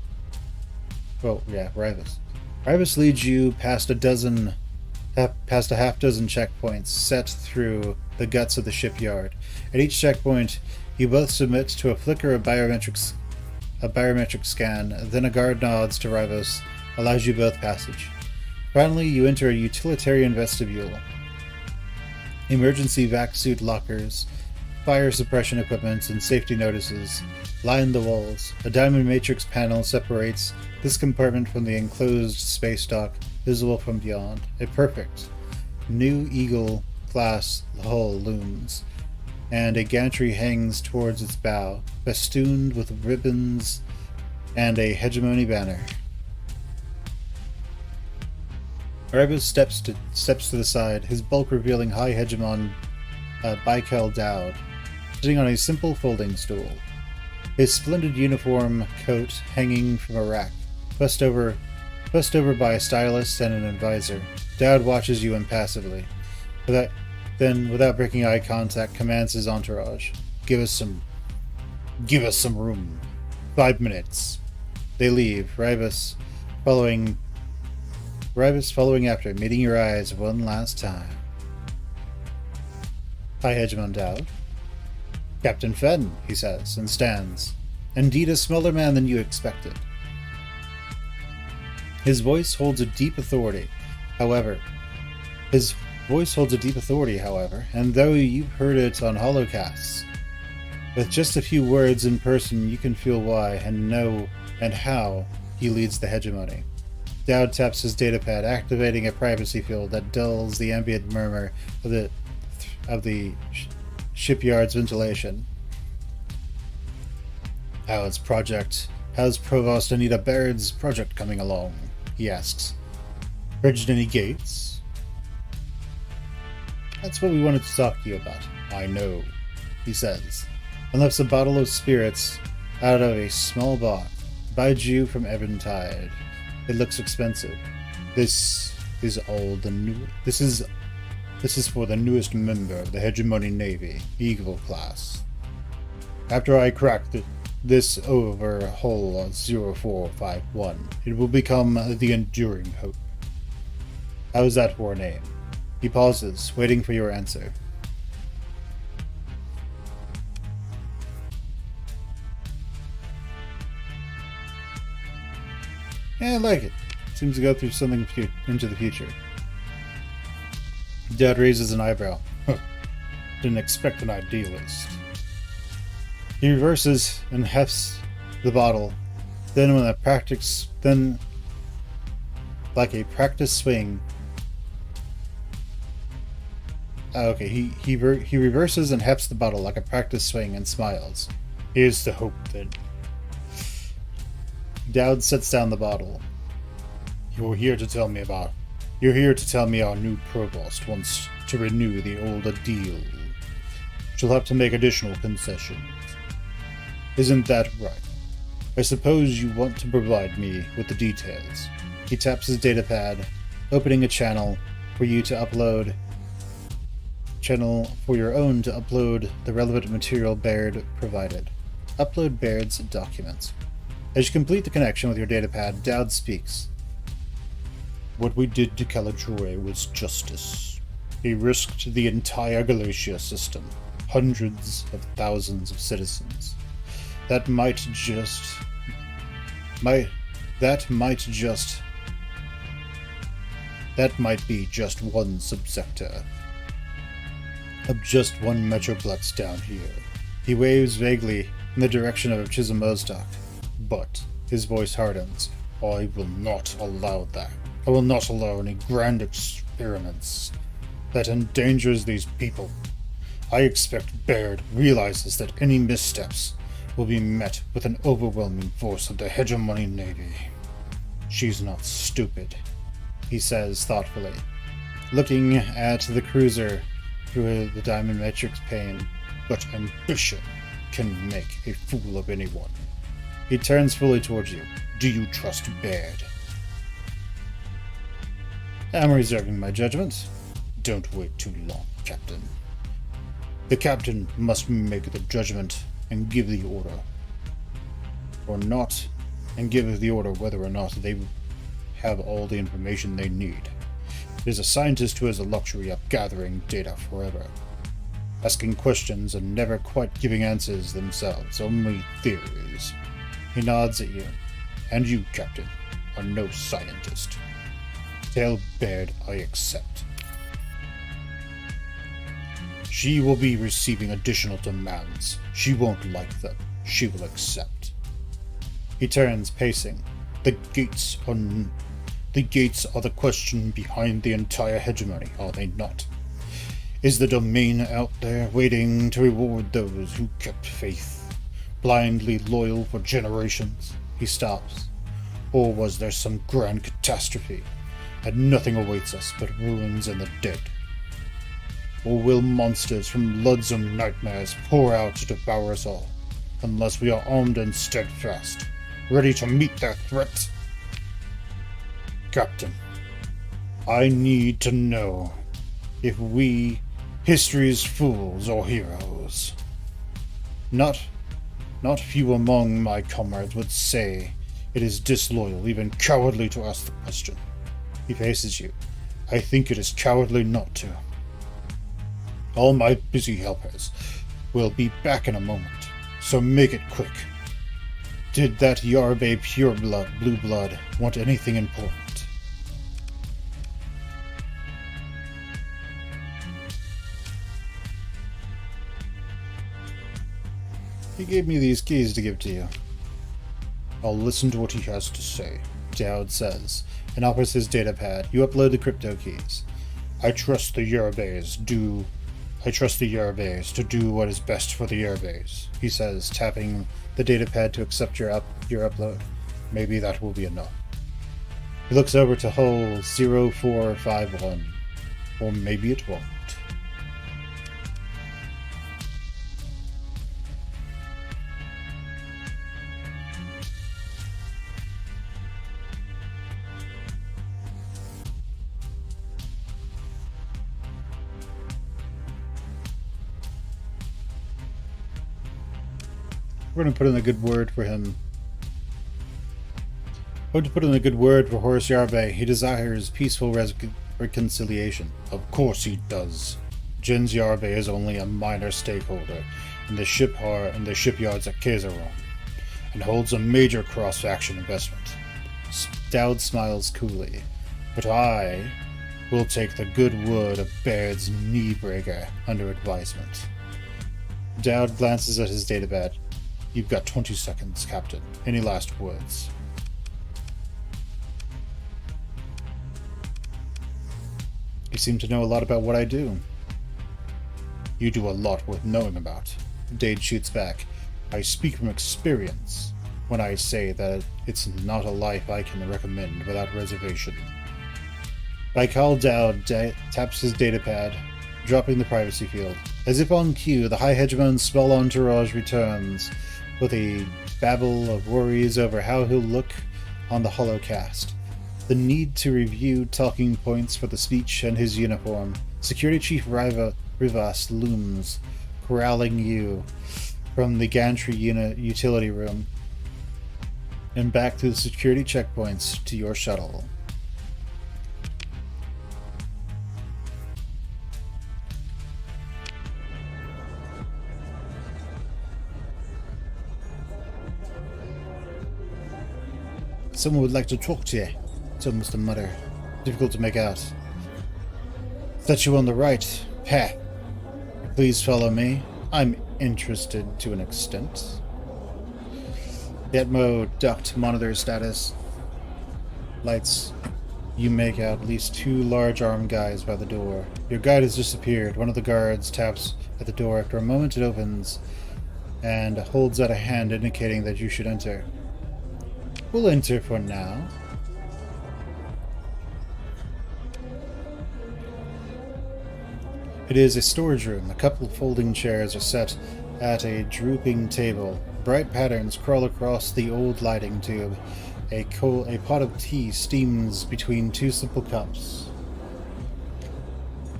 Rivas. Rivas leads you past a half dozen checkpoints set through the guts of the shipyard. At each checkpoint, you both submit to a flicker of biometric scan, then a guard nods to Rivas, allows you both passage. Finally, you enter a utilitarian vestibule. Emergency vac suit lockers, fire suppression equipment, and safety notices line the walls. A diamond matrix panel separates this compartment from the enclosed space dock, visible from beyond. A perfect new Eagle-class hull looms, and a gantry hangs towards its bow, festooned with ribbons and a hegemony banner. Erebus steps to the side, his bulk revealing High Hegemon Baikel Dowd, sitting on a simple folding stool. His splendid uniform coat hanging from a rack, fussed over by a stylist and an advisor. Dowd watches you impassively. Without breaking eye contact, commands his entourage. Give us some room. 5 minutes. They leave, Rivas following after, meeting your eyes one last time. High Hegemon Dowd. Captain Fen, he says, and stands. Indeed a smaller man than you expected. His voice holds a deep authority, however, and though you've heard it on holocasts, with just a few words in person you can feel why and know and how he leads the hegemony. Dowd taps his datapad, activating a privacy field that dulls the ambient murmur of the shipyard's ventilation. How's Provost Anita Baird's project coming along? He asks. Bridged any gates? That's what we wanted to talk to you about. I know, he says, and lifts a bottle of spirits out of a small box. Baijiu from Eventide. It looks expensive. This is all the new. This is for the newest member of the Hegemony Navy, Eagle class. After I crack this over hull 0451, it will become the Enduring Hope. How's that for a name? He pauses, waiting for your answer. Yeah, I like it. Seems to go through something into the future. Dad raises an eyebrow. Huh. Didn't expect an idealist. He reverses and hefts the bottle. Then, like a practice swing. He reverses and hefts the bottle like a practice swing and smiles. Here's the hope, then. Dowd sets down the bottle. You're here to tell me our new provost wants to renew the older deal. She'll have to make additional concessions. Isn't that right? I suppose you want to provide me with the details. He taps his datapad, opening a channel for you to upload. Channel for your own to upload the relevant material Baird provided. Upload Baird's documents. As you complete the connection with your datapad, Dowd speaks. What we did to Calatrure was justice. He risked the entire Galatia system, hundreds of thousands of citizens. That might be just one subsector. Of just one metroplex down here. He waves vaguely in the direction of Chisholm Oztok, but his voice hardens. I will not allow that. I will not allow any grand experiments that endangers these people. I expect Baird realizes that any missteps will be met with an overwhelming force of the Hegemony Navy. She's not stupid, he says thoughtfully, looking at the cruiser through the diamond matrix pane, but ambition can make a fool of anyone. He turns fully towards you. Do you trust Baird? I'm reserving my judgment. Don't wait too long, Captain. The Captain must make the judgment and give the order. Or not, and give the order whether or not they have all the information they need. It is a scientist who has the luxury of gathering data forever, asking questions and never quite giving answers themselves, only theories. He nods at you. And you, Captain, are no scientist. Tell Baird I accept. She will be receiving additional demands. She won't like them. She will accept. He turns, pacing. The gates are the question behind the entire hegemony, are they not? Is the domain out there waiting to reward those who kept faith, blindly loyal for generations? He stops. Or was there some grand catastrophe, and nothing awaits us but ruins and the dead? Or will monsters from loathsome nightmares pour out to devour us all, unless we are armed and steadfast, ready to meet their threat? Captain, I need to know if we, history's fools or heroes. Not few among my comrades would say it is disloyal, even cowardly to ask the question. He faces you. I think it is cowardly not to. All my busy helpers will be back in a moment, so make it quick. Did that Yarbe blue blood want anything important? He gave me these keys to give to you. I'll listen to what he has to say, Dowd says, and offers his datapad. You upload the crypto keys. I trust the Yerbes to do what is best for the Yerbes, he says, tapping the datapad to accept your upload. Maybe that will be enough. He looks over to hull 0451. Or maybe it won't. We're going to put in a good word for him. Hope to put in a good word for Horace Yarbe. He desires peaceful reconciliation. Of course he does. Jens Yarbe is only a minor stakeholder in the shipyards at Kaiseron, and holds a major cross-faction investment. Dowd smiles coolly. But I will take the good word of Baird's knee-breaker under advisement. Dowd glances at his datapad. You've got 20 seconds, Captain. Any last words? You seem to know a lot about what I do. You do a lot worth knowing about. Dade shoots back. I speak from experience when I say that it's not a life I can recommend without reservation. Baikal Dowd taps his datapad, dropping the privacy field. As if on cue, the High Hegemon's small entourage returns, with a babble of worries over how he'll look on the holocast. The need to review talking points for the speech and his uniform. Security Chief Rivas looms, corralling you from the gantry utility room and back through the security checkpoints to your shuttle. Someone would like to talk to you, said Mr. Mutter. Difficult to make out. Set you on the right. Heh. Please follow me. I'm interested to an extent. Detmo ducked monitor status. Lights. You make out at least 2 large armed guys by the door. Your guide has disappeared. One of the guards taps at the door. After a moment it opens and holds out a hand indicating that you should enter. We'll enter for now. It is a storage room. A couple of folding chairs are set at a drooping table. Bright patterns crawl across the old lighting tube. A pot of tea steams between 2 simple cups.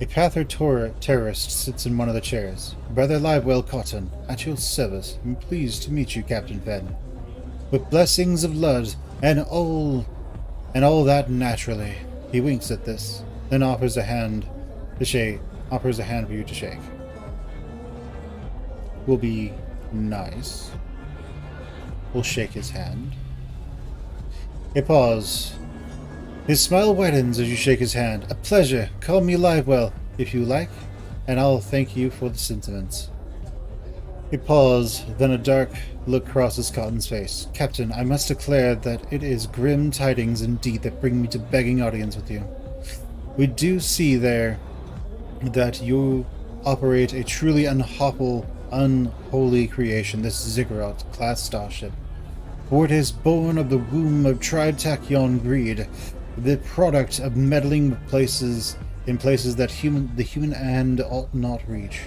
A Pather terrorist sits in one of the chairs. Brother Livewell Cotton, at your service. I'm pleased to meet you, Captain Fen. With blessings of Lud and all that naturally. He winks at this, then offers a hand for you to shake. Will be nice. We'll shake his hand. A pause. His smile widens as you shake his hand. A pleasure. Call me Livewell, if you like, and I'll thank you for the sentiments. A pause, then a dark look crosses Cotton's face. Captain, I must declare that it is grim tidings indeed that bring me to begging audience with you. We do see there that you operate a truly unholy creation, this Ziggurat-class starship. For it is born of the womb of Tritachyon greed, the product of meddling in places that the human hand ought not reach.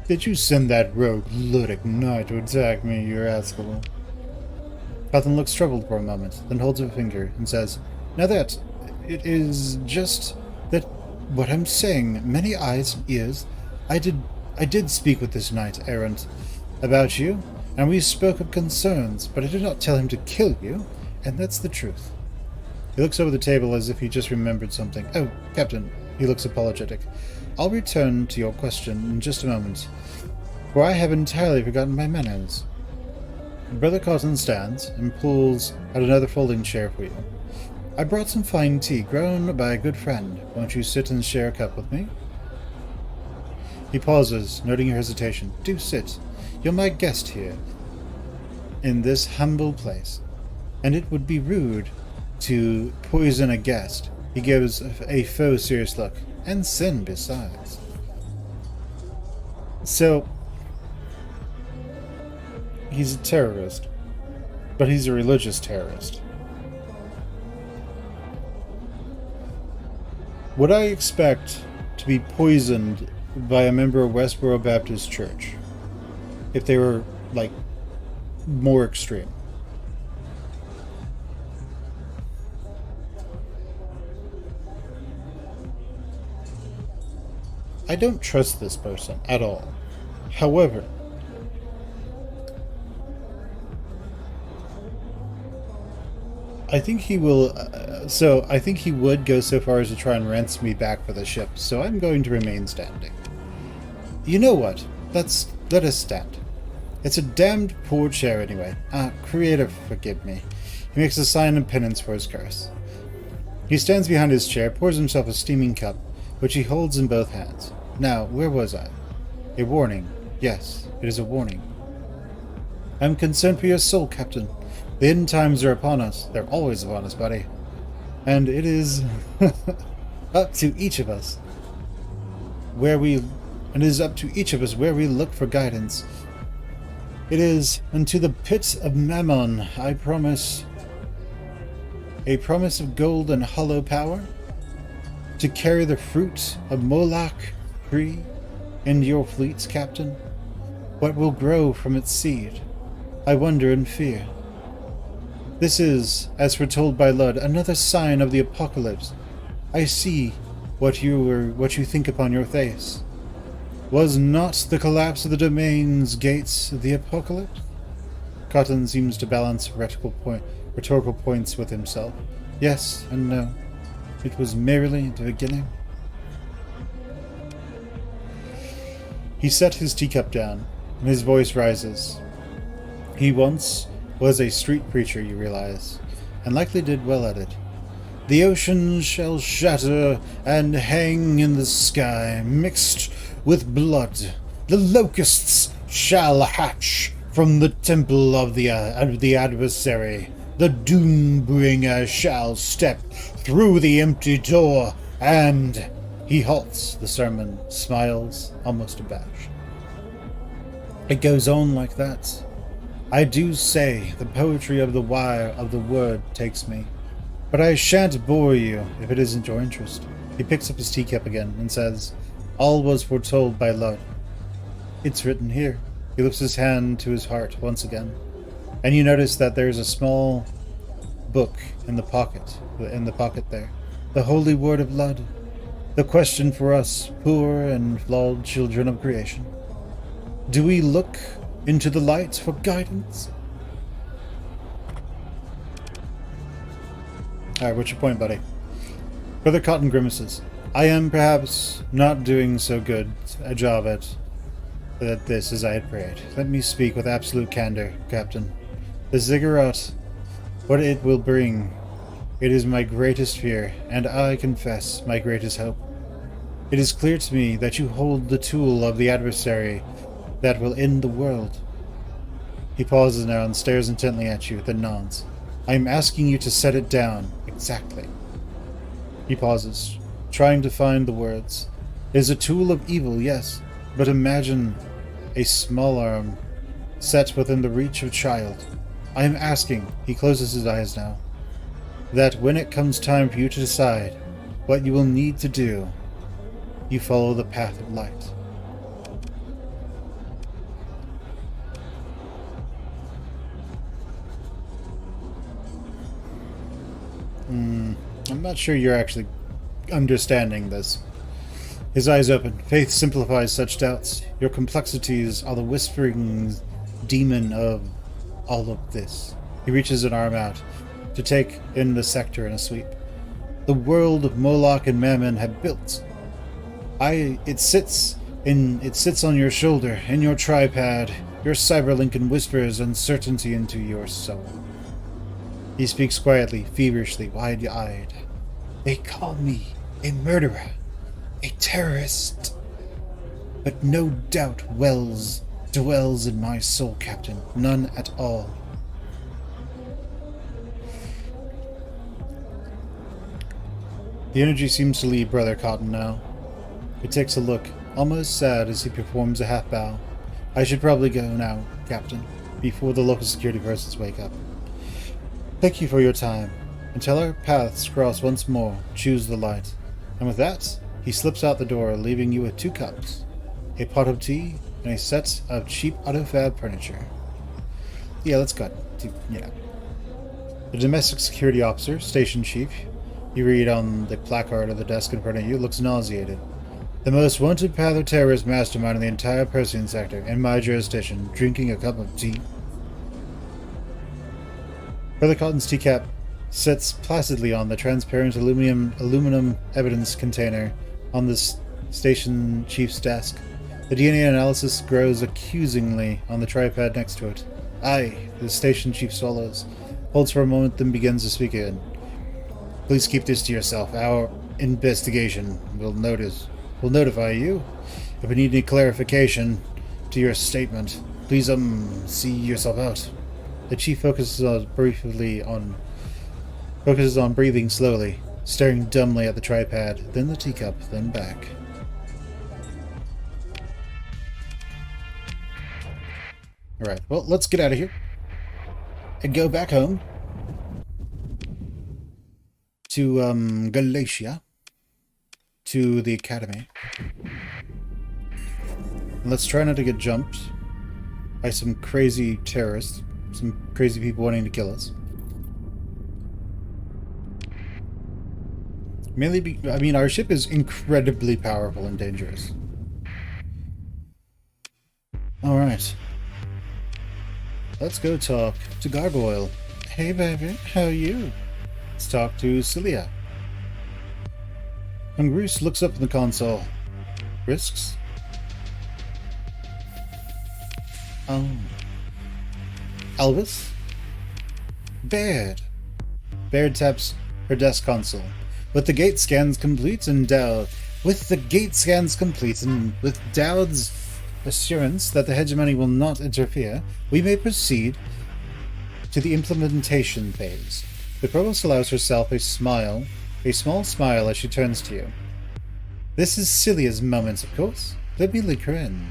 Did you send that rogue ludic knight to attack me, you rascal? Cotton looks troubled for a moment, then holds up a finger and says, Now that it is just that what I'm saying, many eyes and ears. I did speak with this knight errant about you, and we spoke of concerns, but I did not tell him to kill you, and that's the truth. He looks over the table as if he just remembered something. Oh, Captain, he looks apologetic. I'll return to your question in just a moment, for I have entirely forgotten my manners. Brother Cotton stands and pulls out another folding chair for you. I brought some fine tea, grown by a good friend. Won't you sit and share a cup with me? He pauses, noting your hesitation. Do sit. You're my guest here, in this humble place, and it would be rude to poison a guest. He gives a faux serious look, and sin besides. So, he's a terrorist, but he's a religious terrorist. Would I expect to be poisoned by a member of Westboro Baptist Church if they were, like, more extreme? I don't trust this person at all. However, I think he will. I think he would go so far as to try and ransom me back for the ship. So I'm going to remain standing. You know what? Let us stand. It's a damned poor chair anyway. Creator, forgive me. He makes a sign of penance for his curse. He stands behind his chair, pours himself a steaming cup, which he holds in both hands. Now, where was I? A warning. Yes, it is a warning. I'm concerned for your soul, Captain. The end times are upon us. They're always upon us, buddy. And it is up to each of us where we look for guidance. It is unto the pit of Mammon I promise a promise of gold and hollow power, to carry the fruit of Moloch free in your fleets, Captain. What will grow from its seed? I wonder and fear. This is, as foretold by Lud, another sign of the apocalypse. I see what you think upon your face. Was not the collapse of the domain's gates the apocalypse? Cotton seems to balance rhetorical points with himself. Yes and no. It was merely the beginning. He set his teacup down, and his voice rises. He once was a street preacher, you realize, and likely did well at it. The ocean shall shatter and hang in the sky, mixed with blood. The locusts shall hatch from the temple of the adversary. The doom-bringer shall step through the empty door, and he halts the sermon, smiles, almost abashed. It goes on like that. I do say the poetry of the wire of the word takes me, but I shan't bore you if it isn't your interest. He picks up his teacup again and says, all was foretold by Lud. It's written here. He lifts his hand to his heart once again, and you notice that there's a small book in the pocket there. The holy word of Lud. The question for us, poor and flawed children of creation. Do we look into the light for guidance? Alright, what's your point, buddy? Brother Cotton grimaces. I am perhaps not doing so good a job at this as I had prayed. Let me speak with absolute candor, Captain. The ziggurat, what it will bring, it is my greatest fear, and I confess my greatest hope. It is clear to me that you hold the tool of the adversary that will end the world. He pauses now and stares intently at you, then nods. I am asking you to set it down. Exactly. He pauses, trying to find the words. It is a tool of evil, yes, but imagine a small arm set within the reach of a child. I am asking, he closes his eyes now, that when it comes time for you to decide what you will need to do, you follow the path of light. I'm not sure you're actually understanding this. His eyes open. Faith simplifies such doubts. Your complexities are the whispering demon of all of this. He reaches an arm out to take in the sector in a sweep. The world of Moloch and Mammon have built. It sits on your shoulder, in your tripod. Your cyberlink and whispers uncertainty into your soul. He speaks quietly, feverishly, wide-eyed. They call me a murderer, a terrorist. But no doubt dwells in my soul, Captain. None at all. The energy seems to leave Brother Cotton now. He takes a look, almost sad as he performs a half-bow. I should probably go now, Captain, before the local security persons wake up. Thank you for your time. Until our paths cross once more, choose the light. And with that, he slips out the door, leaving you with 2 cups, a pot of tea, and a set of cheap autofab furniture. Yeah, let's go. The domestic security officer, station chief, you read on the placard of the desk in front of you, looks nauseated. The most wanted patho-terrorist mastermind in the entire Persian sector, in my jurisdiction, drinking a cup of tea. Brother Cotton's teacup sits placidly on the transparent aluminum evidence container on the station chief's desk. The DNA analysis grows accusingly on the tripod next to it. Aye, the station chief swallows, holds for a moment, then begins to speak again. Please keep this to yourself. Our investigation will notify you. If we need any clarification to your statement, please see yourself out. The chief focuses on breathing slowly, staring dumbly at the tripod, then the teacup, then back. Alright, well, let's get out of here and go back home to Galatia, to the academy. And let's try not to get jumped by some crazy terrorists, some crazy people wanting to kill us. Mainly, I mean, our ship is incredibly powerful and dangerous. Alright. Let's go talk to Gargoyle. Hey baby, how are you? Let's talk to Celia. And Bruce looks up in the console. Risks? Oh. Elvis? Baird. Baird taps her desk console. With the gate scans complete and with Dowd's assurance that the hegemony will not interfere, we may proceed to the implementation phase. The provost allows herself a small smile as she turns to you. This is Celia's moment, of course. Let me lead her in.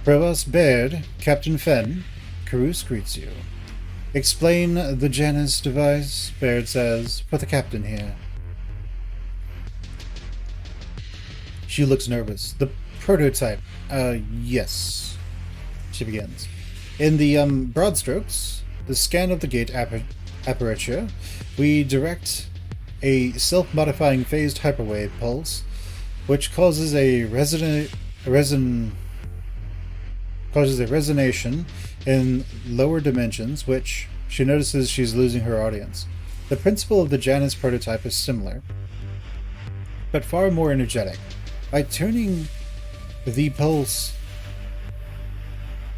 Provost Baird, Captain Fen, Caruso greets you. Explain the Janus device, Baird says, for the captain here. She looks nervous. The prototype. Yes. She begins. In the, broad strokes, the scan of the gate aperture, we direct a self-modifying phased hyperwave pulse, which causes a resonation in lower dimensions, which she notices she's losing her audience. The principle of the Janus prototype is similar, but far more energetic. By turning the pulse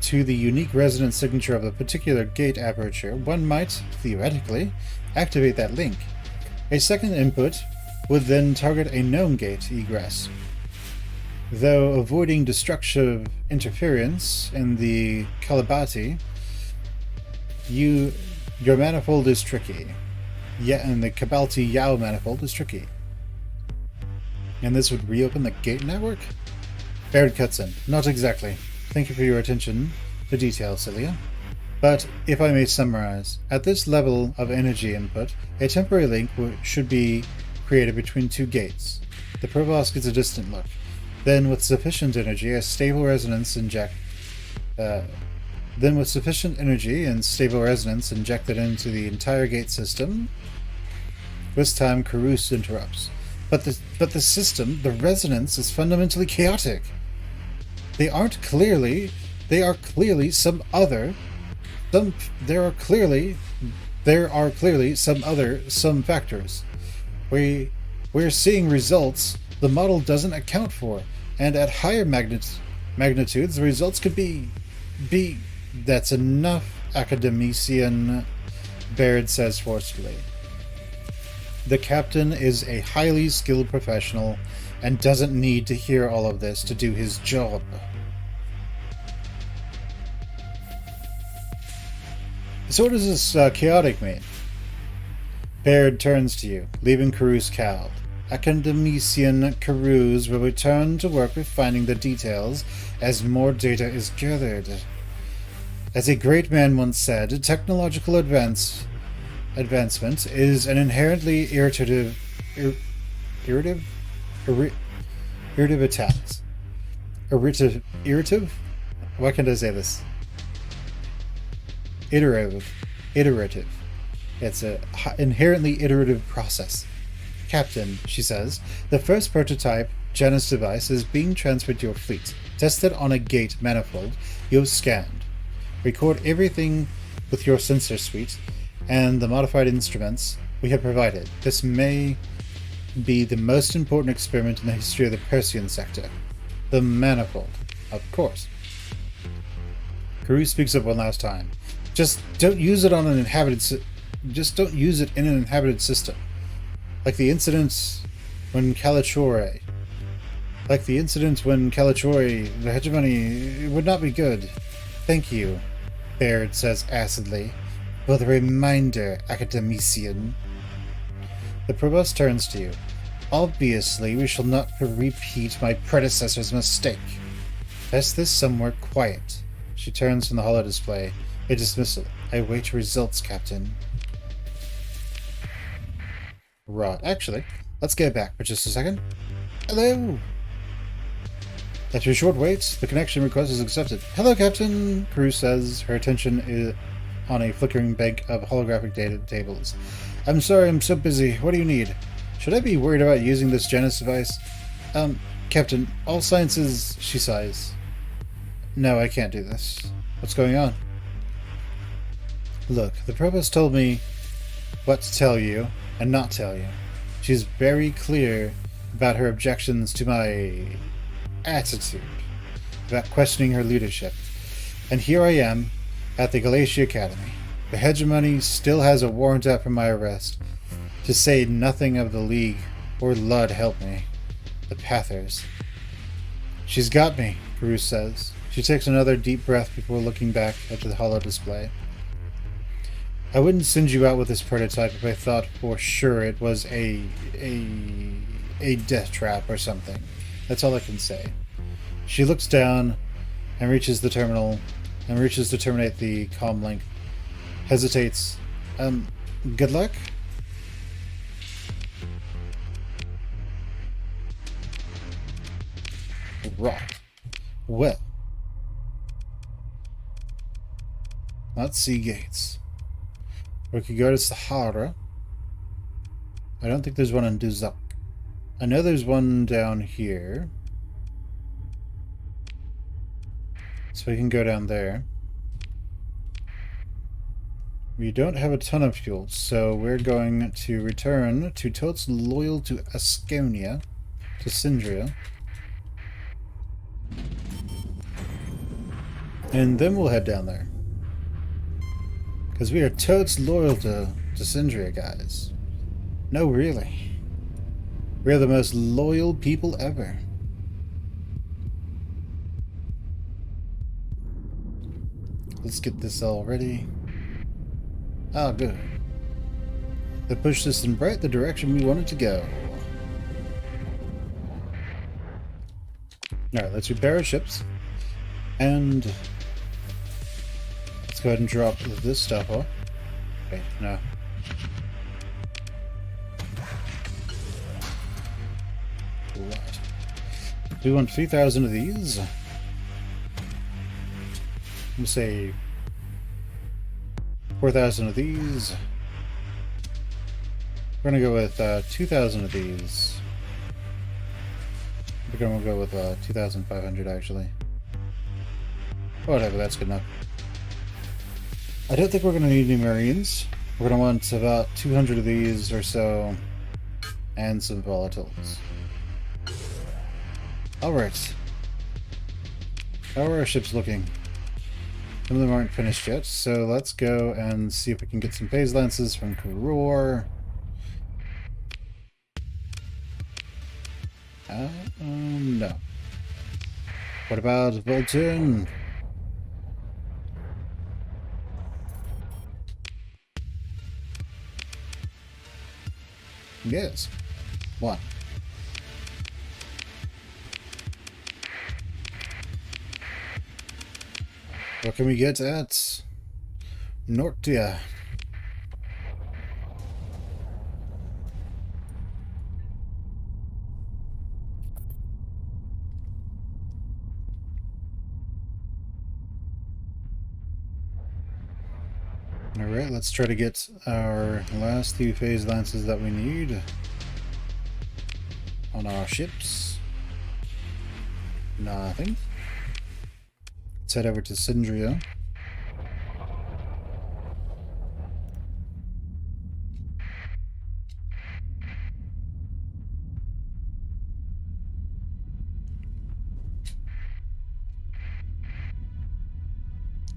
to the unique resonance signature of a particular gate aperture, one might, theoretically, activate that link. A second input would then target a known gate egress. Though avoiding destructive interference in the Kalabati, your manifold is tricky. And the Kabalti Yao manifold is tricky. And this would reopen the gate network? Baird cuts in. Not exactly. Thank you for your attention to detail, Celia. But, if I may summarize, at this level of energy input, a temporary link should be created between two gates. The provost gets a distant look. Then, with sufficient energy, and stable resonance injected into the entire gate system. This time, Caruso interrupts. But the system, the resonance, is fundamentally chaotic. There are clearly some factors. We're seeing results the model doesn't account for, and at higher magnitudes, the results could be. That's enough, academician, Baird says forcefully. The captain is a highly skilled professional and doesn't need to hear all of this to do his job. So what does this chaotic mean? Baird turns to you, leaving Caruso cowed. Academician Caruso will return to work refining the details as more data is gathered. As a great man once said, technological advancement is an inherently irritative attacks. Irritative? Why can't I say this? Iterative. It's an inherently iterative process. Captain, she says, the first prototype Janus device is being transferred to your fleet. Tested on a gate manifold you've scanned. Record everything with your sensor suite and the modified instruments we have provided. This may be the most important experiment in the history of the Persian sector. The manifold, of course. Karu speaks up one last time. Just don't use it on an inhabited. Just don't use it in an inhabited system. Like the incident when Kalachore. The hegemony would not be good. Thank you, Baird says acidly, for the reminder, academician. The provost turns to you. Obviously, we shall not repeat my predecessor's mistake. Test this somewhere quiet. She turns from the holodisplay. A dismissal. I await results, Captain. Right. Actually, let's get back for just a second. Hello! After a short wait, the connection request is accepted. Hello, Captain, Cruz says, her attention is on a flickering bank of holographic data tables. I'm sorry, I'm so busy. What do you need? Should I be worried about using this Janus device? Captain, all sciences... She sighs. No, I can't do this. What's going on? Look, the provost told me what to tell you and not tell you. She's very clear about her objections to my attitude, about questioning her leadership. And here I am at the Galatia Academy. The hegemony still has a warrant out for my arrest, to say nothing of the League or Lud help me, the Pathers. She's got me, Bruce says. She takes another deep breath before looking back at the holodisplay. I wouldn't send you out with this prototype if I thought for sure it was a death trap or something. That's all I can say. She looks down and reaches the terminal and reaches to terminate the comm link. Hesitates. Good luck? Right. Well. Let's see gates. We could go to Sahara. I don't think there's one in Duzak. I know there's one down here. So we can go down there. We don't have a ton of fuel, so we're going to return to totes loyal to Asconia, to Syndria. And then we'll head down there. Because we are totes loyal to Syndria, guys. No, really. We're the most loyal people ever. Let's get this all ready. Ah, good. They pushed us in right the direction we wanted to go. Alright, let's repair our ships. And let's go ahead and drop this stuff off. Wait, no. Right. We want 3,000 of these. Let me say 4,000 of these. We're gonna go with 2,000 of these. We're gonna go with 2,500 actually. Whatever, that's good enough. I don't think we're gonna need any Marines. We're gonna want about 200 of these or so, and some volatiles. Alright. How are our ships looking? Some of them aren't finished yet, so let's go and see if we can get some phase lances from Karor. No. What about Volturn? Yes. One. What can we get at Nortia? Alright, let's try to get our last few phase lances that we need on our ships. Nothing. Let's head over to Syndria.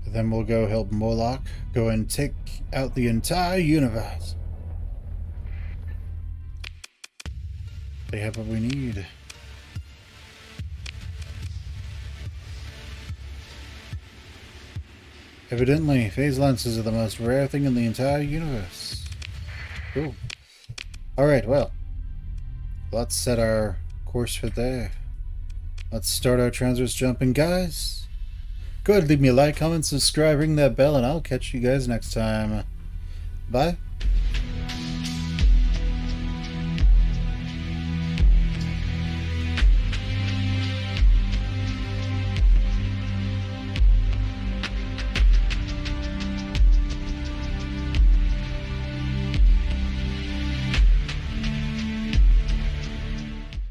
Then we'll go help Moloch go and take out the entire universe. They have what we need. Evidently, phase lenses are the most rare thing in the entire universe. Cool. Alright, well. Let's set our course for there. Let's start our transverse jumping, guys. Go ahead, leave me a like, comment, subscribe, ring that bell, and I'll catch you guys next time. Bye.